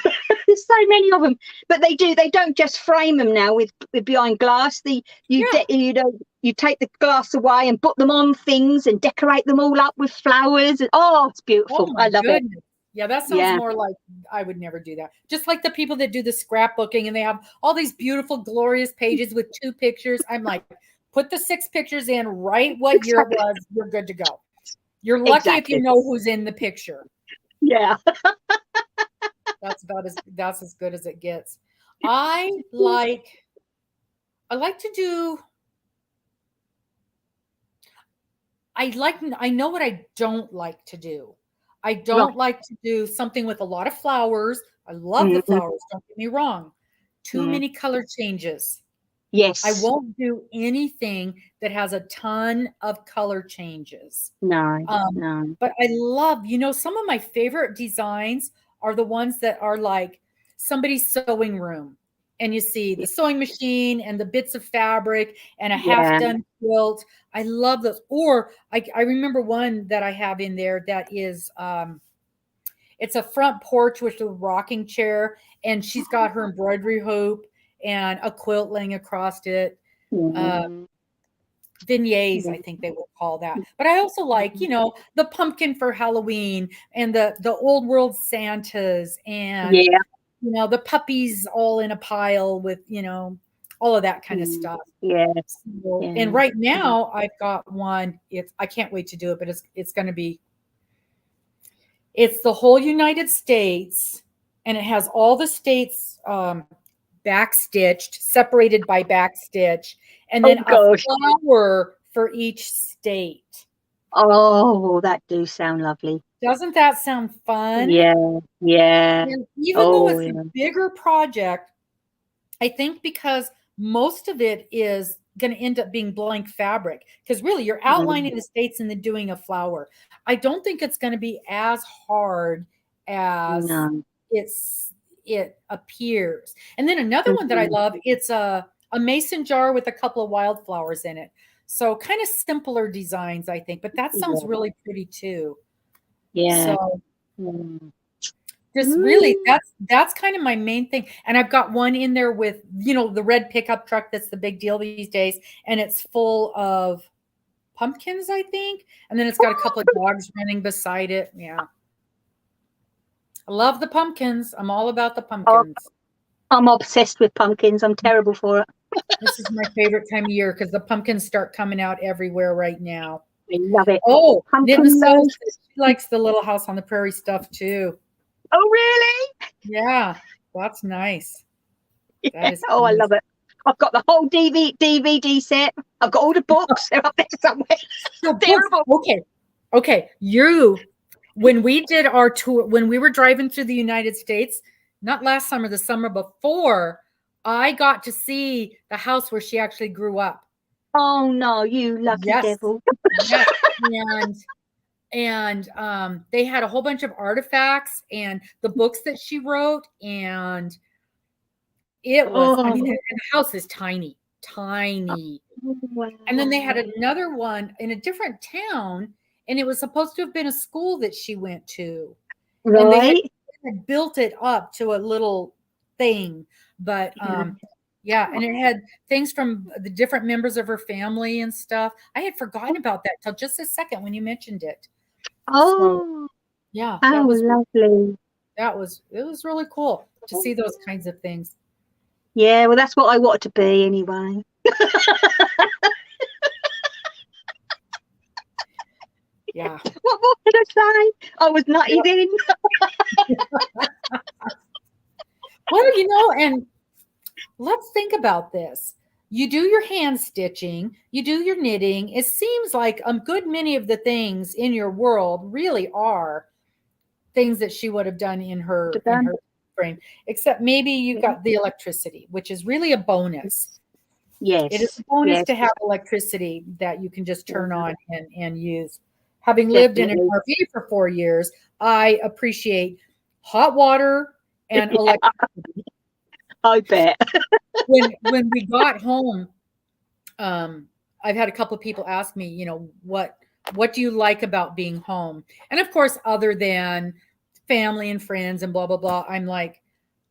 There's so many of them, but they do. They don't just frame them now with behind glass. Yeah. You know, you take the glass away and put them on things and decorate them all up with flowers. And, oh, it's Oh beautiful. my I love it. goodness. Yeah, that sounds Yeah, more like I would never do that. Just like the people that do the scrapbooking and they have all these beautiful, glorious pages with 2 pictures. I'm like, put the 6 pictures in, write what year it exactly. was, you're good to go. You're lucky if you Exactly. know who's in the picture. Yeah. That's as good as it gets. I like I like to do I know what I don't like to do. I Right. don't like to do something with a lot of flowers. I love the Mhm. flowers, don't get me wrong. Too Mm. many color changes. I Yes. won't do anything that has a ton of color changes. No. Um, No. but I love, some of my favorite designs are the ones that are like somebody's sewing room. And you see the sewing machine and the bits of fabric and a half Yeah. done quilt. I love those. Or I remember one that I have in there that is it's a front porch with a rocking chair, and she's got her embroidery hoop and a quilt laying across it. Uh, Mm. Beignets, Yeah. I think they would call that. But I also like, the pumpkin for Halloween and the old world Santas and Yeah. the puppies all in a pile with, all of that kind of Mm. stuff. Yeah. So, and Yeah. right now I've got one. I can't wait to do it, but it's going to be it's the whole United States, and it has all the states backstitched, separated by backstitch, and Oh then a gosh. flower for each state. Oh, that do sound lovely. Doesn't that sound fun? Yeah. Yeah. And even though Oh it's a yeah. bigger project, I think because most of it is going to end up being blank fabric, because really you're Mm. outlining the states and then doing a flower. I don't think it's going to be as hard as No. it appears. And then another one that I Mhm. love, it's a mason jar with a couple of wildflowers in it. So kind of simpler designs, I think, but that sounds Yeah. really pretty too. Yeah. So Mm. just really, Mm. that's kind of my main thing. And I've got one in there with, the red pickup truck that's the big deal these days, and it's full of pumpkins, I think. And then it's got a couple of dogs running beside it. Yeah. I love the pumpkins. I'm all about the Oh, pumpkins. I'm obsessed with pumpkins. I'm terrible for it. This is my favorite time of year because the pumpkins start coming out everywhere right now. I love it. Oh, Knit and Pumpkin Sew love. says she likes the Little House on the Prairie stuff too. Oh really? Yeah, that's nice. That Yeah. is Oh, I nice. love it. I've got the whole DVD set. I've got all the books. They're up there somewhere. The books. Terrible. Okay. When we did our tour, when we were driving through the United States, not last summer, the summer before, I got to see the house where she actually grew up. Oh no, you lucky Yes. devil. Yes. And they had a whole bunch of artifacts and the books that she wrote, and it was, I mean, Oh, and the house is tiny, tiny. wow. And then they had another one in a different town, and it was supposed to have been a school that she went to. And they had Right? built it up to a little thing. But Yeah. yeah, and it had things from the different members of her family and stuff. I had forgotten about that till just a second when you mentioned it. So Oh, yeah, how lovely. it was really cool to see those kinds of things. Yeah, well, that's what I wanted to be anyway. Yeah. What more can I say? I was nutty then. Well, and let's think about this. You do your hand stitching, you do your knitting. It seems like a good many of the things in your world really are things that she would have done in her frame, except maybe you got the electricity, which is really a bonus. It is Yes, a bonus yes, to have electricity that you can just turn on and use. Having lived in an definitely. RV for 4 years, I appreciate hot water and Yeah, electricity. I bet. When we got home, um, I've had a couple of people ask me, what do you like about being home? And of course, other than family and friends and blah blah blah, I'm like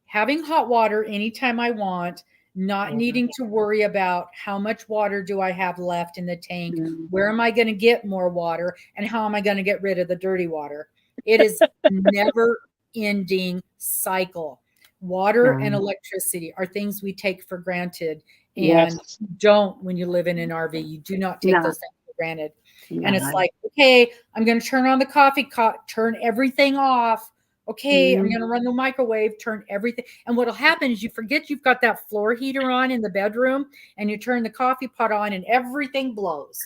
having hot water anytime I want, not Yeah. needing to worry about how much water do I have left in the tank, Mm. where am I going to get more water, and how am I going to get rid of the dirty water. It is never ending cycle. Water and No. electricity are things we take for granted, and Yes. don't when you live in an RV. You do not take No. those things for granted. And it's No. like, okay, I'm going to turn on the turn everything off. Okay, I'm Mm. going to run the microwave, turn everything. And what'll happen is you forget you've got that floor heater on in the bedroom, and you turn the coffee pot on and everything blows.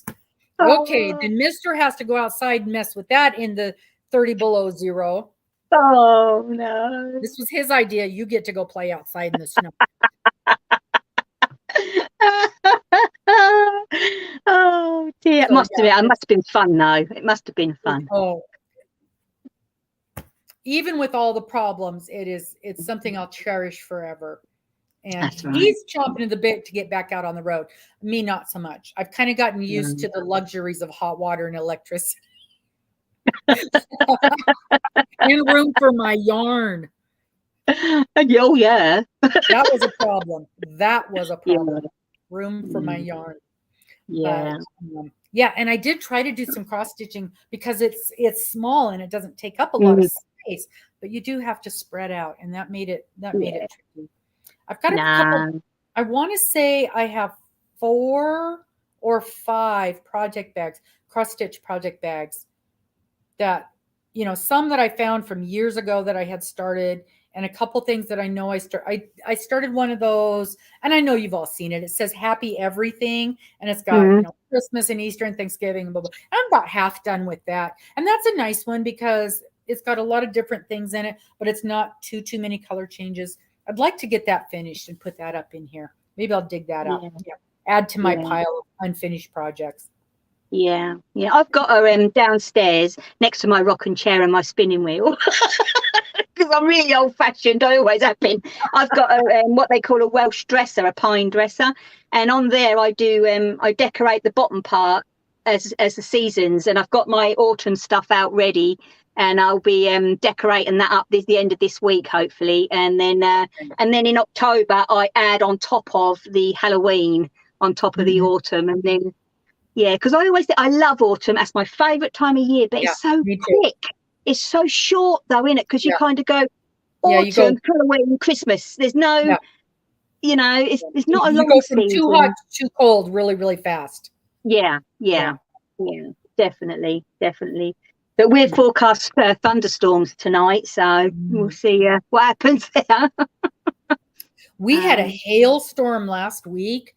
Okay, Oh, then Mister has to go outside and mess with that in the 30 below zero. oh no. This was his idea. You get to go play outside in the snow. Oh dear. It So must have yeah, been, it must have been fun though. It must have been fun. oh, even with all the problems, it's something I'll cherish forever. And That's right. he's chomping at the bit to get back out on the road. Me, not so much. I've kind of gotten used Mm. to the luxuries of hot water and electricity and room for my yarn. Oh yeah. That was a problem. That was a Yeah. problem. Room for my Mm. yarn. But Yeah. yeah, and I did try to do some cross stitching because it's small and it doesn't take up a lot of Mm. space, but you do have to spread out, and that made it Yeah. tricky. I've got a couple. Nah. I want to say I have 4 or 5 project bags, cross stitch project bags that, some that I found from years ago that I had started, and a couple things that I know I started one of those, and I know you've all seen it. It says happy everything, and it's got, Mm. Christmas and Easter and Thanksgiving and blah, blah. I'm about half done with that. And that's a nice one because it's got a lot of different things in it, but it's not too many color changes. I'd like to get that finished and put that up in here. Maybe I'll dig that out. Yeah. Yeah. Add to my Yeah. pile of unfinished projects. Yeah. Yeah. I've got her downstairs next to my rocking chair and my spinning wheel. Because I'm really old fashioned. I always have been. I've got what they call a Welsh dresser, a pine dresser, and on there I decorate the bottom part as the seasons, and I've got my autumn stuff out ready, and I'll be decorating that up the end of this week hopefully, and then in October I add on top of the Halloween on top of the Mhm. autumn, and then yeah, because I love autumn. That's my favourite time of year, but Yeah, it's so me too. quick. It's so short though, isn't it? Because you Yeah. kind of go Yeah, you go autumn, Halloween, Christmas. There's no, yeah. it's not a You long go from too hot season. to too cold really, really fast. Yeah, Yeah. yeah, yeah, definitely, definitely. But we're forecast thunderstorms tonight, so we'll Mm. see what happens there. We had a hailstorm last week.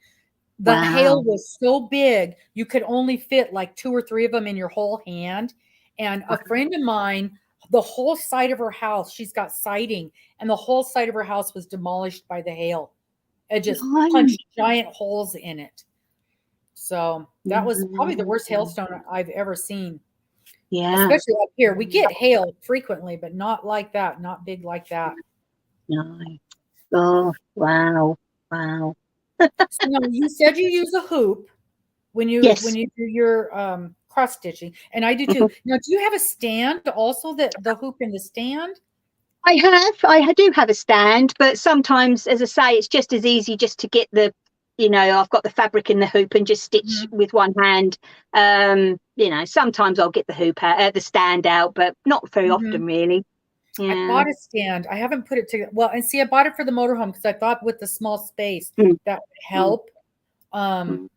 The hail Wow. was so big, you could only fit like 2 or 3 of them in your whole hand. And a friend of mine, the whole side of her house, she's got siding, and the whole side of her house was demolished by the hail. It just Blimey. punched giant holes in it. So that was probably the worst hailstone I've ever seen, Yeah. especially up here. We get hail frequently, but not like that, not big like that. No. Oh, wow. Wow. So now you said you use a hoop when you Yes. when you do your cross stitching, and I do too. Now, do you have a stand also, that the hoop in the stand? I do have a stand, but sometimes, as I say, it's just as easy just to get I've got the fabric in the hoop and just stitch Mhm. with one hand. Sometimes I'll get the hoop out, the stand out, but not very Mhm. often, really. I Yeah. bought a stand. I haven't put it together. Well, and see, I bought it for the motorhome because I thought with the small space Mm, that would mm, help. Um, mm.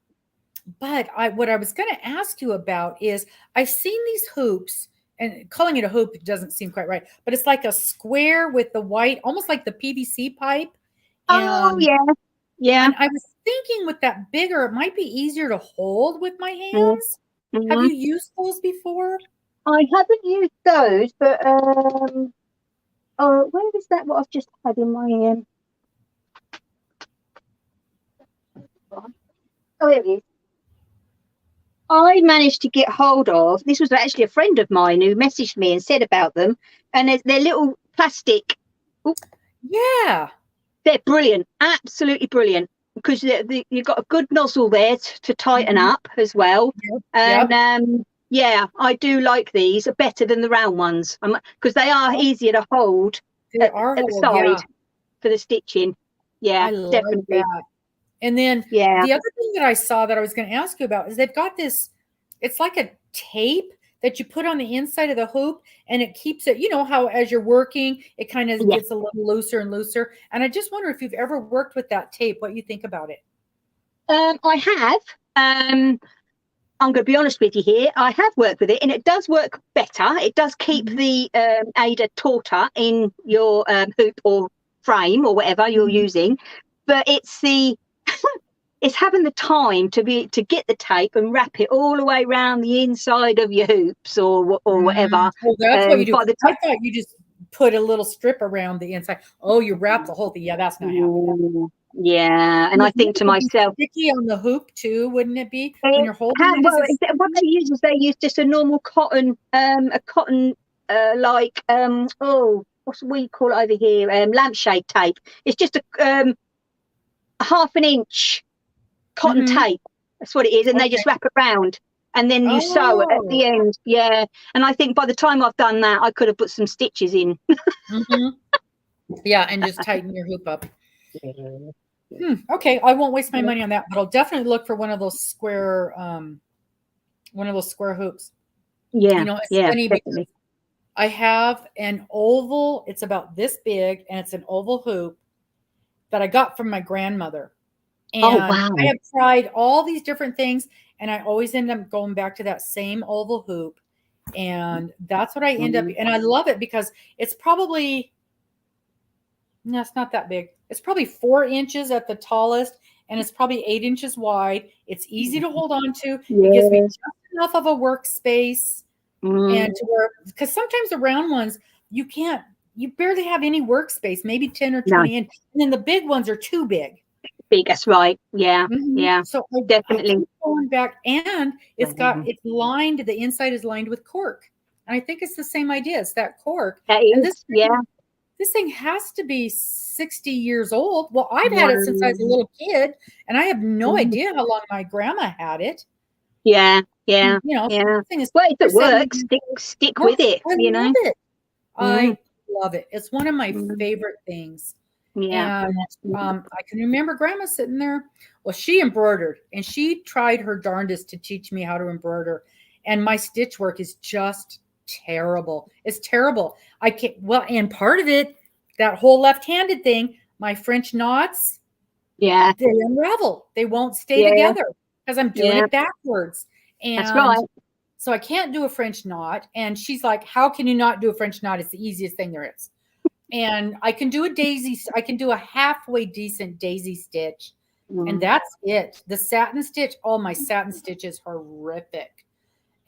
but what I was going to ask you about is I've seen these hoops, and calling it a hoop doesn't seem quite right, but it's like a square with the white, almost like the PVC pipe. Oh, And yeah. Yeah. and I was thinking with that bigger, it might be easier to hold with my Mm, hands. Have mm. you used those before? I haven't used those, but oh, where is that? What I've just had in my Oh, here it is. I managed to get hold of, this was actually a friend of mine who messaged me and said about them, and they're little plastic. Yeah. They're brilliant, absolutely brilliant, because you've got a good nozzle there to tighten up as well. Yep. And yeah, I do like these better than the round ones, because they are easier to hold They at are the whole, side yeah. for the stitching. Yeah, I like definitely. that. And then Yeah, the other thing that I saw that I was going to ask you about is they've got this, it's like a tape that you put on the inside of the hoop and it keeps it, you know, how as you're working, it kind of yeah. gets a little looser and looser. And I just wonder if you've ever worked with that tape, what you think about it. I have. I'm going to be honest with you here. I have worked with it, and it does work better. It does keep the Ada tauter in your hoop or frame or whatever you're using, but it's the it's having the time to get the tape and wrap it all the way around the inside of your hoops or whatever. Well, that's what you do. By the I time, thought you just put a little strip around the inside. Oh, you wrap the whole thing. Yeah, that's not happening. yeah, and And I it think to would be myself, sticky on the hoop too, wouldn't it be? When you're holding it, well, is it what they use is they use just a normal cotton, like oh, what's we call it over here, lampshade tape. It's just a half an inch cotton tape. That's what it is, and they just okay. wrap it round, and then you sew it at the Oh. end. Yeah, and I think by the time I've done that, I could have put some stitches in. Yeah, and just tighten your hoop up. Okay, I won't waste my money on that, but I'll definitely look for one of those square hoops. Yeah, You know, it's yeah, funny because definitely. I have an oval, it's about this big, and it's an oval hoop that I got from my grandmother. Oh And I wow. have tried all these different things, and I always end up going back to that same oval hoop. And that's what I end up, and I love it because it's probably, no, it's not that big. It's probably 4 inches at the tallest, and it's probably 8 inches wide. It's easy to hold on to. It gives me Yeah. just enough of a workspace, and Mm, to where, because sometimes the round ones you can't, you barely have any workspace, maybe 10 or no, 20 inch, and then the big ones are too big. big. That's right. Yeah, yeah, So I definitely. keep going back, and it's lined. The inside is lined with cork, and I think it's the same idea. It's that cork, That and is. Yeah. this thing has to be 60 years old. Well, I've had it since I was a Wow. little kid, and I have no idea how long my grandma had it. Yeah, yeah, You know, so yeah. this thing is Well, if it 70 works, years old. stick with Yes, it, I you love know. it. Mm, I love it. It's one of my mm, favorite things. yeah. And Mm. I can remember grandma sitting there. Well, she embroidered and she tried her darndest to teach me how to embroider. And my stitch work is just terrible. It's terrible. I can't, well, and part of it, that whole left handed thing, my French knots, Yeah, they unravel. They won't stay yeah, together because I'm doing yeah. it backwards. That's right. And so I can't do a French knot. And she's like, how can you not do a French knot? It's the easiest thing there is. And I can do a daisy, I can do a halfway decent daisy stitch. And Mm. that's it. The satin stitch, oh, my satin stitch is horrific.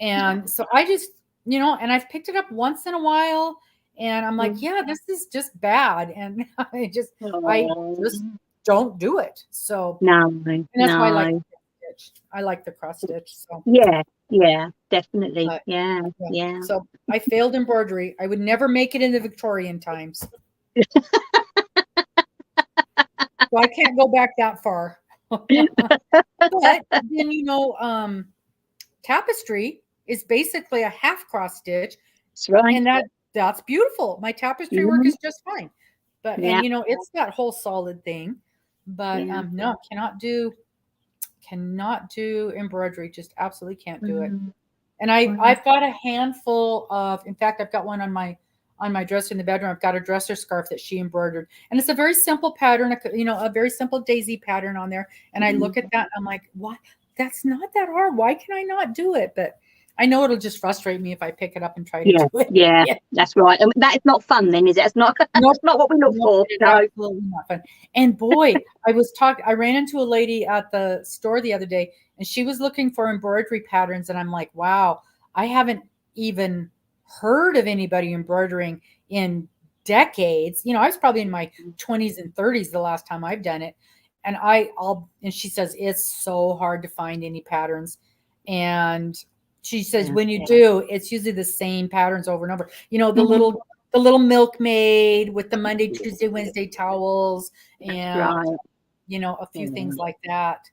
And so I just, you know, and I've picked it up once in a while and I'm like, Mm. yeah, this is just bad. And I Oh, just don't do it. So, no, and that's why I like no. the stitch. I like the cross stitch. So, Yeah, yeah, definitely. but Yeah, yeah. yeah. So I failed embroidery. I would never make it in the Victorian times. So I can't go back that far. But then, you know, tapestry is basically a half cross stitch, That's right. and that's beautiful. My tapestry work Mhm. is just fine. But and Yeah, you know, it's that whole solid thing. But yeah. no, cannot do embroidery. Just absolutely can't do it. Mm. And Mm. I've got a handful of, in fact, I've got one on my dresser in the bedroom. I've got a dresser scarf that she embroidered, and it's a very simple pattern, you know, a very simple daisy pattern on there. And I look at that, and I'm like, what? That's not that hard. Why can I not do it? But I know it'll just frustrate me if I pick it up and try to Yeah, do it. yeah, Yeah. that's right. That is not fun then, is it? It's not Nope. that's not what we look Nope, for. it is No. absolutely not fun. And boy, I ran into a lady at the store the other day, and she was looking for embroidery patterns, and I'm like, wow, I haven't even heard of anybody embroidering in decades. You know, I was probably in my 20s and 30s the last time I've done it. and she says it's so hard to find any patterns, and she says when you do, it's usually the same patterns over and over. You know, the little milkmaid with the Monday, Tuesday, Wednesday towels, and you know, a few things like that.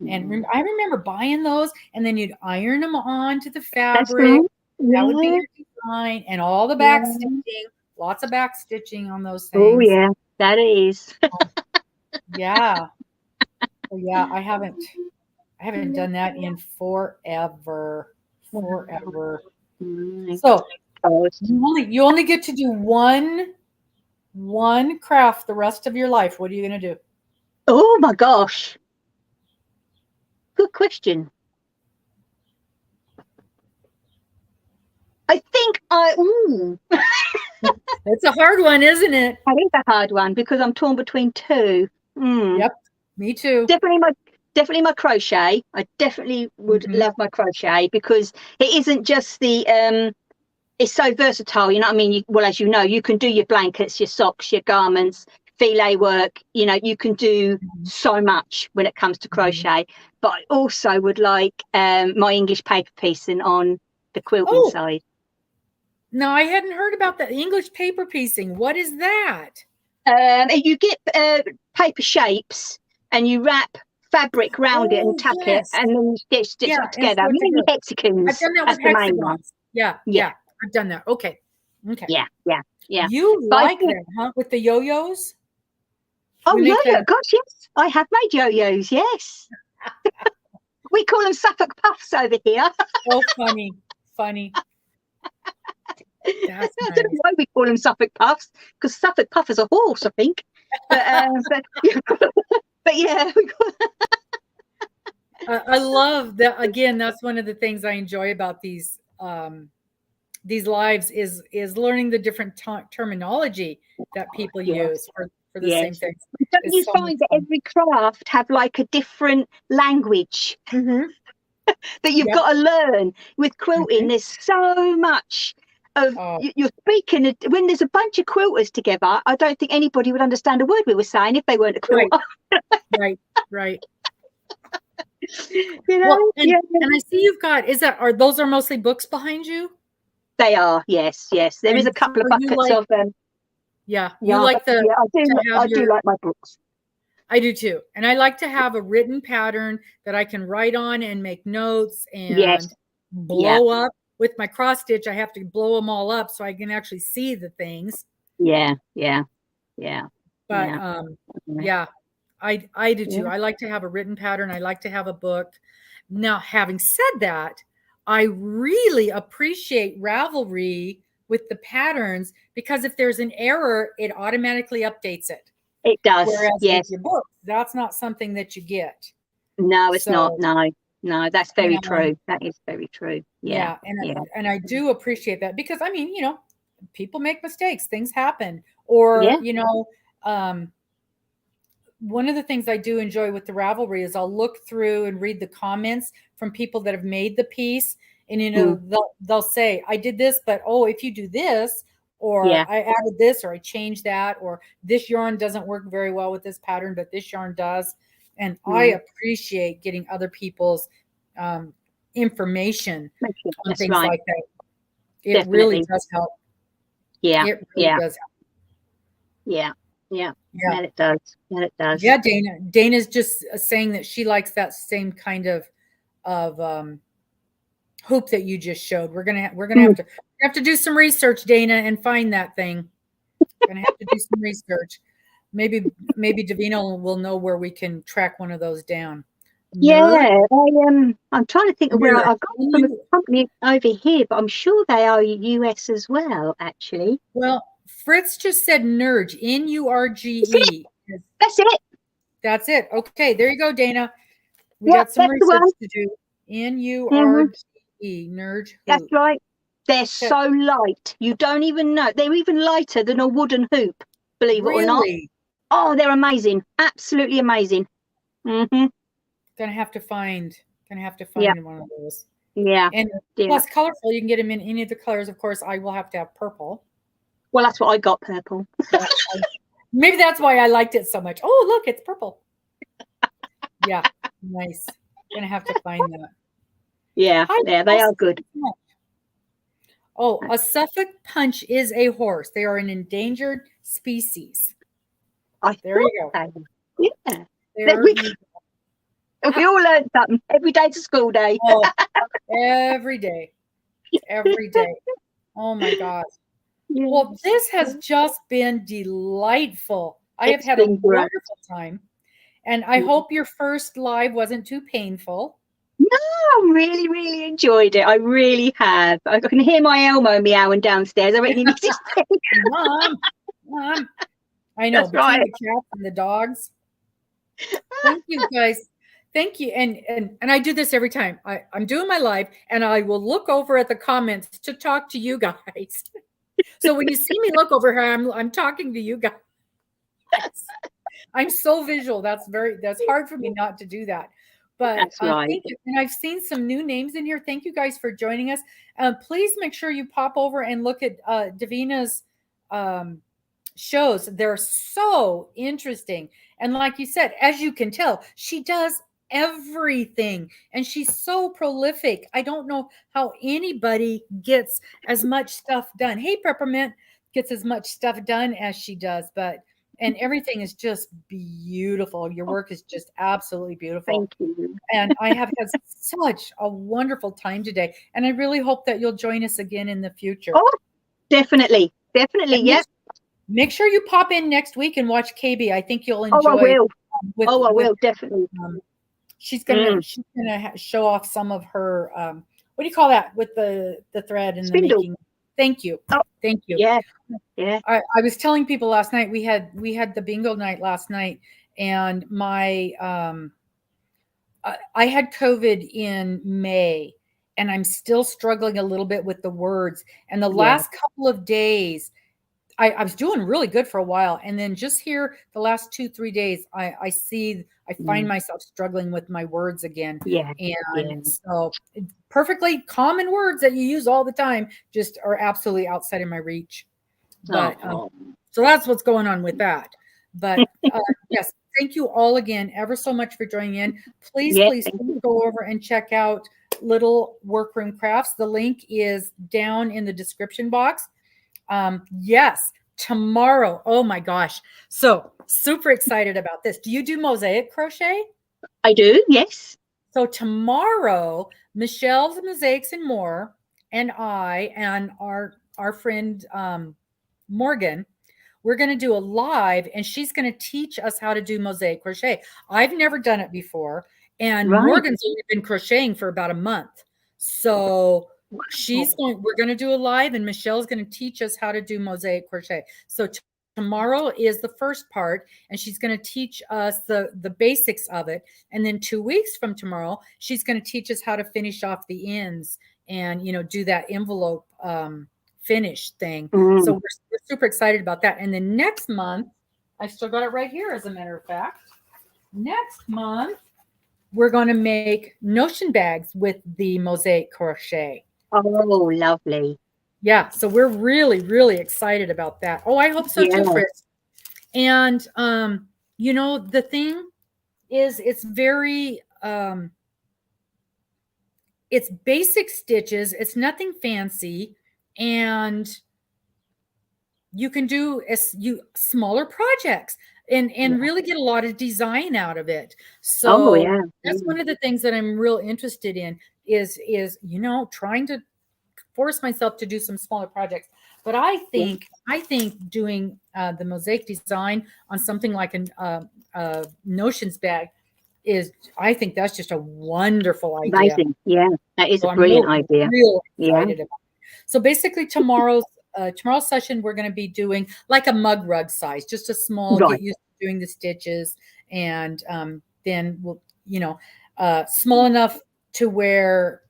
And I remember buying those, and then you'd iron them onto the fabric. That would be your design, and all the back stitching, lots of back stitching on those things. Oh yeah, that is. Yeah. Oh, yeah, I haven't done that in forever. So you only get to do one craft the rest of your life. What are you going to do? Oh my gosh. Good question. I think It's a hard one, isn't it? That is a hard one because I'm torn between two. Yep, me too. Definitely my crochet. I definitely would love my crochet because it isn't just the it's so versatile, you know what I mean? Well, as you know, you can do your blankets, your socks, your garments, filet work, you know, you can do so much when it comes to crochet. But I also would like my English paper piecing on the quilting side. No, I hadn't heard about that. English paper piecing. What is that? You get paper shapes and you wrap fabric round it and tack it, and then you stitch it together. Mini hexagons. I've done that with hexagons. Yeah. I've done that. Okay. Yeah. You like that, huh? With the yo-yos? Oh, yo-yo. Gosh, yes. I have made yo-yos, yes. We call them Suffolk Puffs over here. Oh, funny. I don't know why we call them Suffolk Puffs, because Suffolk Puff is a horse, I think. But yeah. I love that. Again, that's one of the things I enjoy about these lives is learning the different terminology that people use for the same things. Don't you find that every craft have like a different language that you've got to learn? With quilting, there's so much of you're speaking. When there's a bunch of quilters together, I don't think anybody would understand a word we were saying if they weren't a quilter. Right. You know, and I see you've got. Those are mostly books behind you? They are, yes. There is a couple of buckets of them. Yeah, you like the. Yeah, I do like my books. I do too, and I like to have a written pattern that I can write on and make notes and blow up. With my cross stitch, I have to blow them all up so I can actually see the things. Yeah. But I do too. I like to have a written pattern. I like to have a book. Now, having said that, I really appreciate Ravelry with the patterns because if there's an error, it automatically updates it. It does. Whereas with your book, that's not something that you get. No, it's not. No, that's very true. That is very true. Yeah. And I do appreciate that because I mean, you know, people make mistakes, things happen, or you know, one of the things I do enjoy with the Ravelry is I'll look through and read the comments from people that have made the piece, and you know, they'll say, "I did this, but if you do this." Or I added this, or I changed that, or this yarn doesn't work very well with this pattern, but this yarn does. And I appreciate getting other people's information on things like that. It really does help. Yeah. It really does help. Yeah. That it does. Yeah, Dana's just saying that she likes that same kind of hoop that you just showed. We're gonna have to do some research, Dana, and find that thing. We're gonna have to do some research. Maybe Davina will know where we can track one of those down. Yeah, I'm trying to think of where I got from a company over here, but I'm sure they are US as well, actually. Well, Fritz just said Nurge, N-U-R-G-E. That's it. Okay, there you go, Dana. We got some research to do. N-U-R-G-E, Nurge. That's right. They're so light. You don't even know. They're even lighter than a wooden hoop, believe it or not. Oh, they're amazing. Absolutely amazing. Gonna have to find one of those. Yeah. And plus colorful, you can get them in any of the colors. Of course, I will have to have purple. Well, that's what I got, purple. Maybe that's why I liked it so much. Oh, look, it's purple. Yeah, nice. Gonna have to find that. Yeah, Hi, yeah, they Ross. are good. Oh, a Suffolk punch is a horse. They are an endangered species. I There thought you go. so. Yeah. There There we you go. We all learned something. Every day's a school day. go. Every day. Every day. Oh my gosh. Yeah. Well, this has just been delightful. I have It's had a been great. wonderful time. And I hope your first live wasn't too painful. No, I really, really enjoyed it. I really have. I can hear my Elmo meowing downstairs. I reckon he needs his tea. Mom, Mom. I know, That's between right. the cats and the dogs. Thank you guys. Thank you. And I do this every time. I'm doing my live and I will look over at the comments to talk to you guys. So when you see me look over here, I'm talking to you guys. I'm so visual. That's hard for me not to do that. But That's right. thank you. And I've seen some new names in here. Thank you guys for joining us. Please make sure you pop over and look at Davina's shows. They're so interesting. And like you said, as you can tell, she does everything and she's so prolific. I don't know how anybody gets as much stuff done. Hey, Peppermint gets as much stuff done as she does, and everything is just beautiful. Your work is just absolutely beautiful. Thank you. And I have had such a wonderful time today. And I really hope that you'll join us again in the future. Oh, definitely. Definitely. And Yeah. Make sure you pop in next week and watch KB. I think you'll enjoy. Oh, I will. I With, will definitely. she's gonna show off some of her what do you call that with the thread and Spindle. the making. Thank you. Oh, thank you. Yeah. Yeah. I was telling people last night we had the bingo night last night, and my I had COVID in May, and I'm still struggling a little bit with the words. And the last couple of days, I was doing really good for a while, and then just here the last 2-3 days, I find myself struggling with my words again. Yeah. And so perfectly common words that you use all the time just are absolutely outside of my reach. But so that's what's going on with that. But yes, thank you all again ever so much for joining in. Please go over and check out Little Workroom Crafts. The link is down in the description box. Yes, tomorrow. Oh my gosh. So super excited about this. Do you do mosaic crochet? I do, yes. So tomorrow, Michelle's Mosaics and More and I and our friend Morgan, we're going to do a live, and she's going to teach us how to do mosaic crochet. I've never done it before, and Morgan's only been crocheting for about a month. So we're going to do a live, and Michelle's going to teach us how to do mosaic crochet. So tomorrow is the first part, and she's going to teach us the basics of it. And then 2 weeks from tomorrow, she's going to teach us how to finish off the ends and, do that envelope finish thing. So we're super excited about that. And then next month, I still got it right here, as a matter of fact. Next month, we're going to make notion bags with the mosaic crochet. Oh, lovely. Yeah, so we're really, really excited about that. Oh, I hope so too, Chris. And the thing is, it's very it's basic stitches, it's nothing fancy, and you can do smaller projects and really get a lot of design out of it. So that's one of the things that I'm real interested in is trying to force myself to do some smaller projects. But I think doing the mosaic design on something like a notions bag I think that's just a wonderful idea. Amazing. Yeah, that is a brilliant idea. Real excited about it. So basically tomorrow's session, we're going to be doing like a mug rug size, just a small, get used to doing the stitches. And then we'll, small enough to where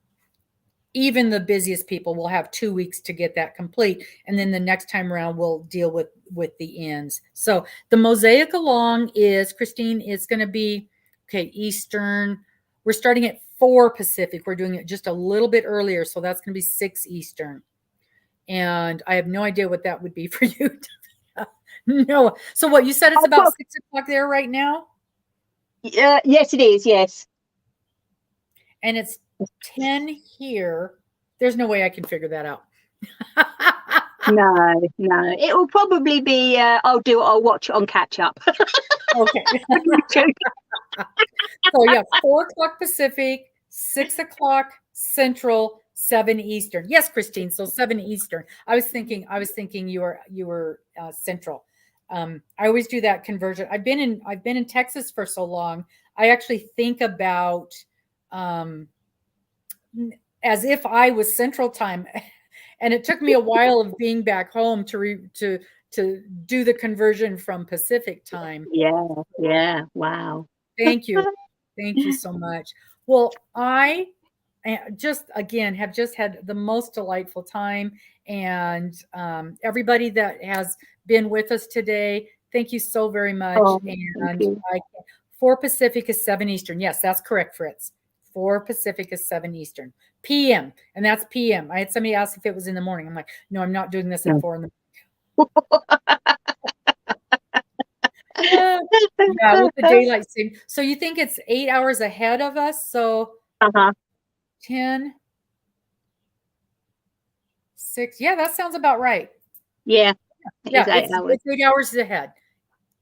even the busiest people will have 2 weeks to get that complete. And then the next time around, we'll deal with the ends. So the mosaic along is, Christine, is going to be, Eastern. We're starting at 4 Pacific. We're doing it just a little bit earlier. So that's going to be 6 Eastern. And I have no idea what that would be for you. No. So what you said, it's about 6 o'clock there right now? Yes, it is. Yes. And it's 10 here. There's no way I can figure that out. No, no. It will probably be. I'll watch it on catch up. Okay. So yeah, 4 o'clock Pacific, 6 o'clock Central, 7 Eastern. Yes, Christine. So 7 Eastern. I was thinking you were Central. I always do that conversion. I've been in Texas for so long. I actually think about um, as if I was Central Time, and it took me a while of being back home to do the conversion from Pacific Time. Yeah. Yeah. Wow. Thank you. Thank you so much. Well, I just again have just had the most delightful time, and everybody that has been with us today, thank you so very much. Oh, thank And you. 4 Pacific is 7 Eastern. Yes, that's correct, Fritz. 4 Pacific is 7 Eastern. PM, and that's PM. I had somebody ask if it was in the morning. I'm like, no, I'm not doing this at No. 4 in the yeah, with the daylight saving. So you think it's 8 hours ahead of us? So Uh-huh. 10, 6. Yeah, that sounds about right. Yeah. It Yeah, is 8 hours. it's 8 hours ahead.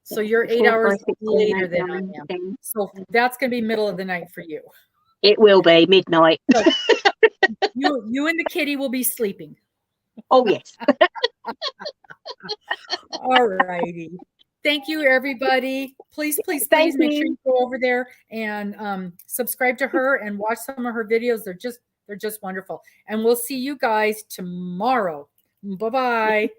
So you're 8 4, hours 5, 6, 7, later 8, than I 9, am. 10. So that's going to be middle of the night for you. It will be midnight. So you and the kitty will be sleeping. Oh, yes. All righty. Thank you, everybody. Please, please, Thank please make sure you. you go over there and subscribe to her and watch some of her videos. They're just wonderful. And we'll see you guys tomorrow. Bye-bye.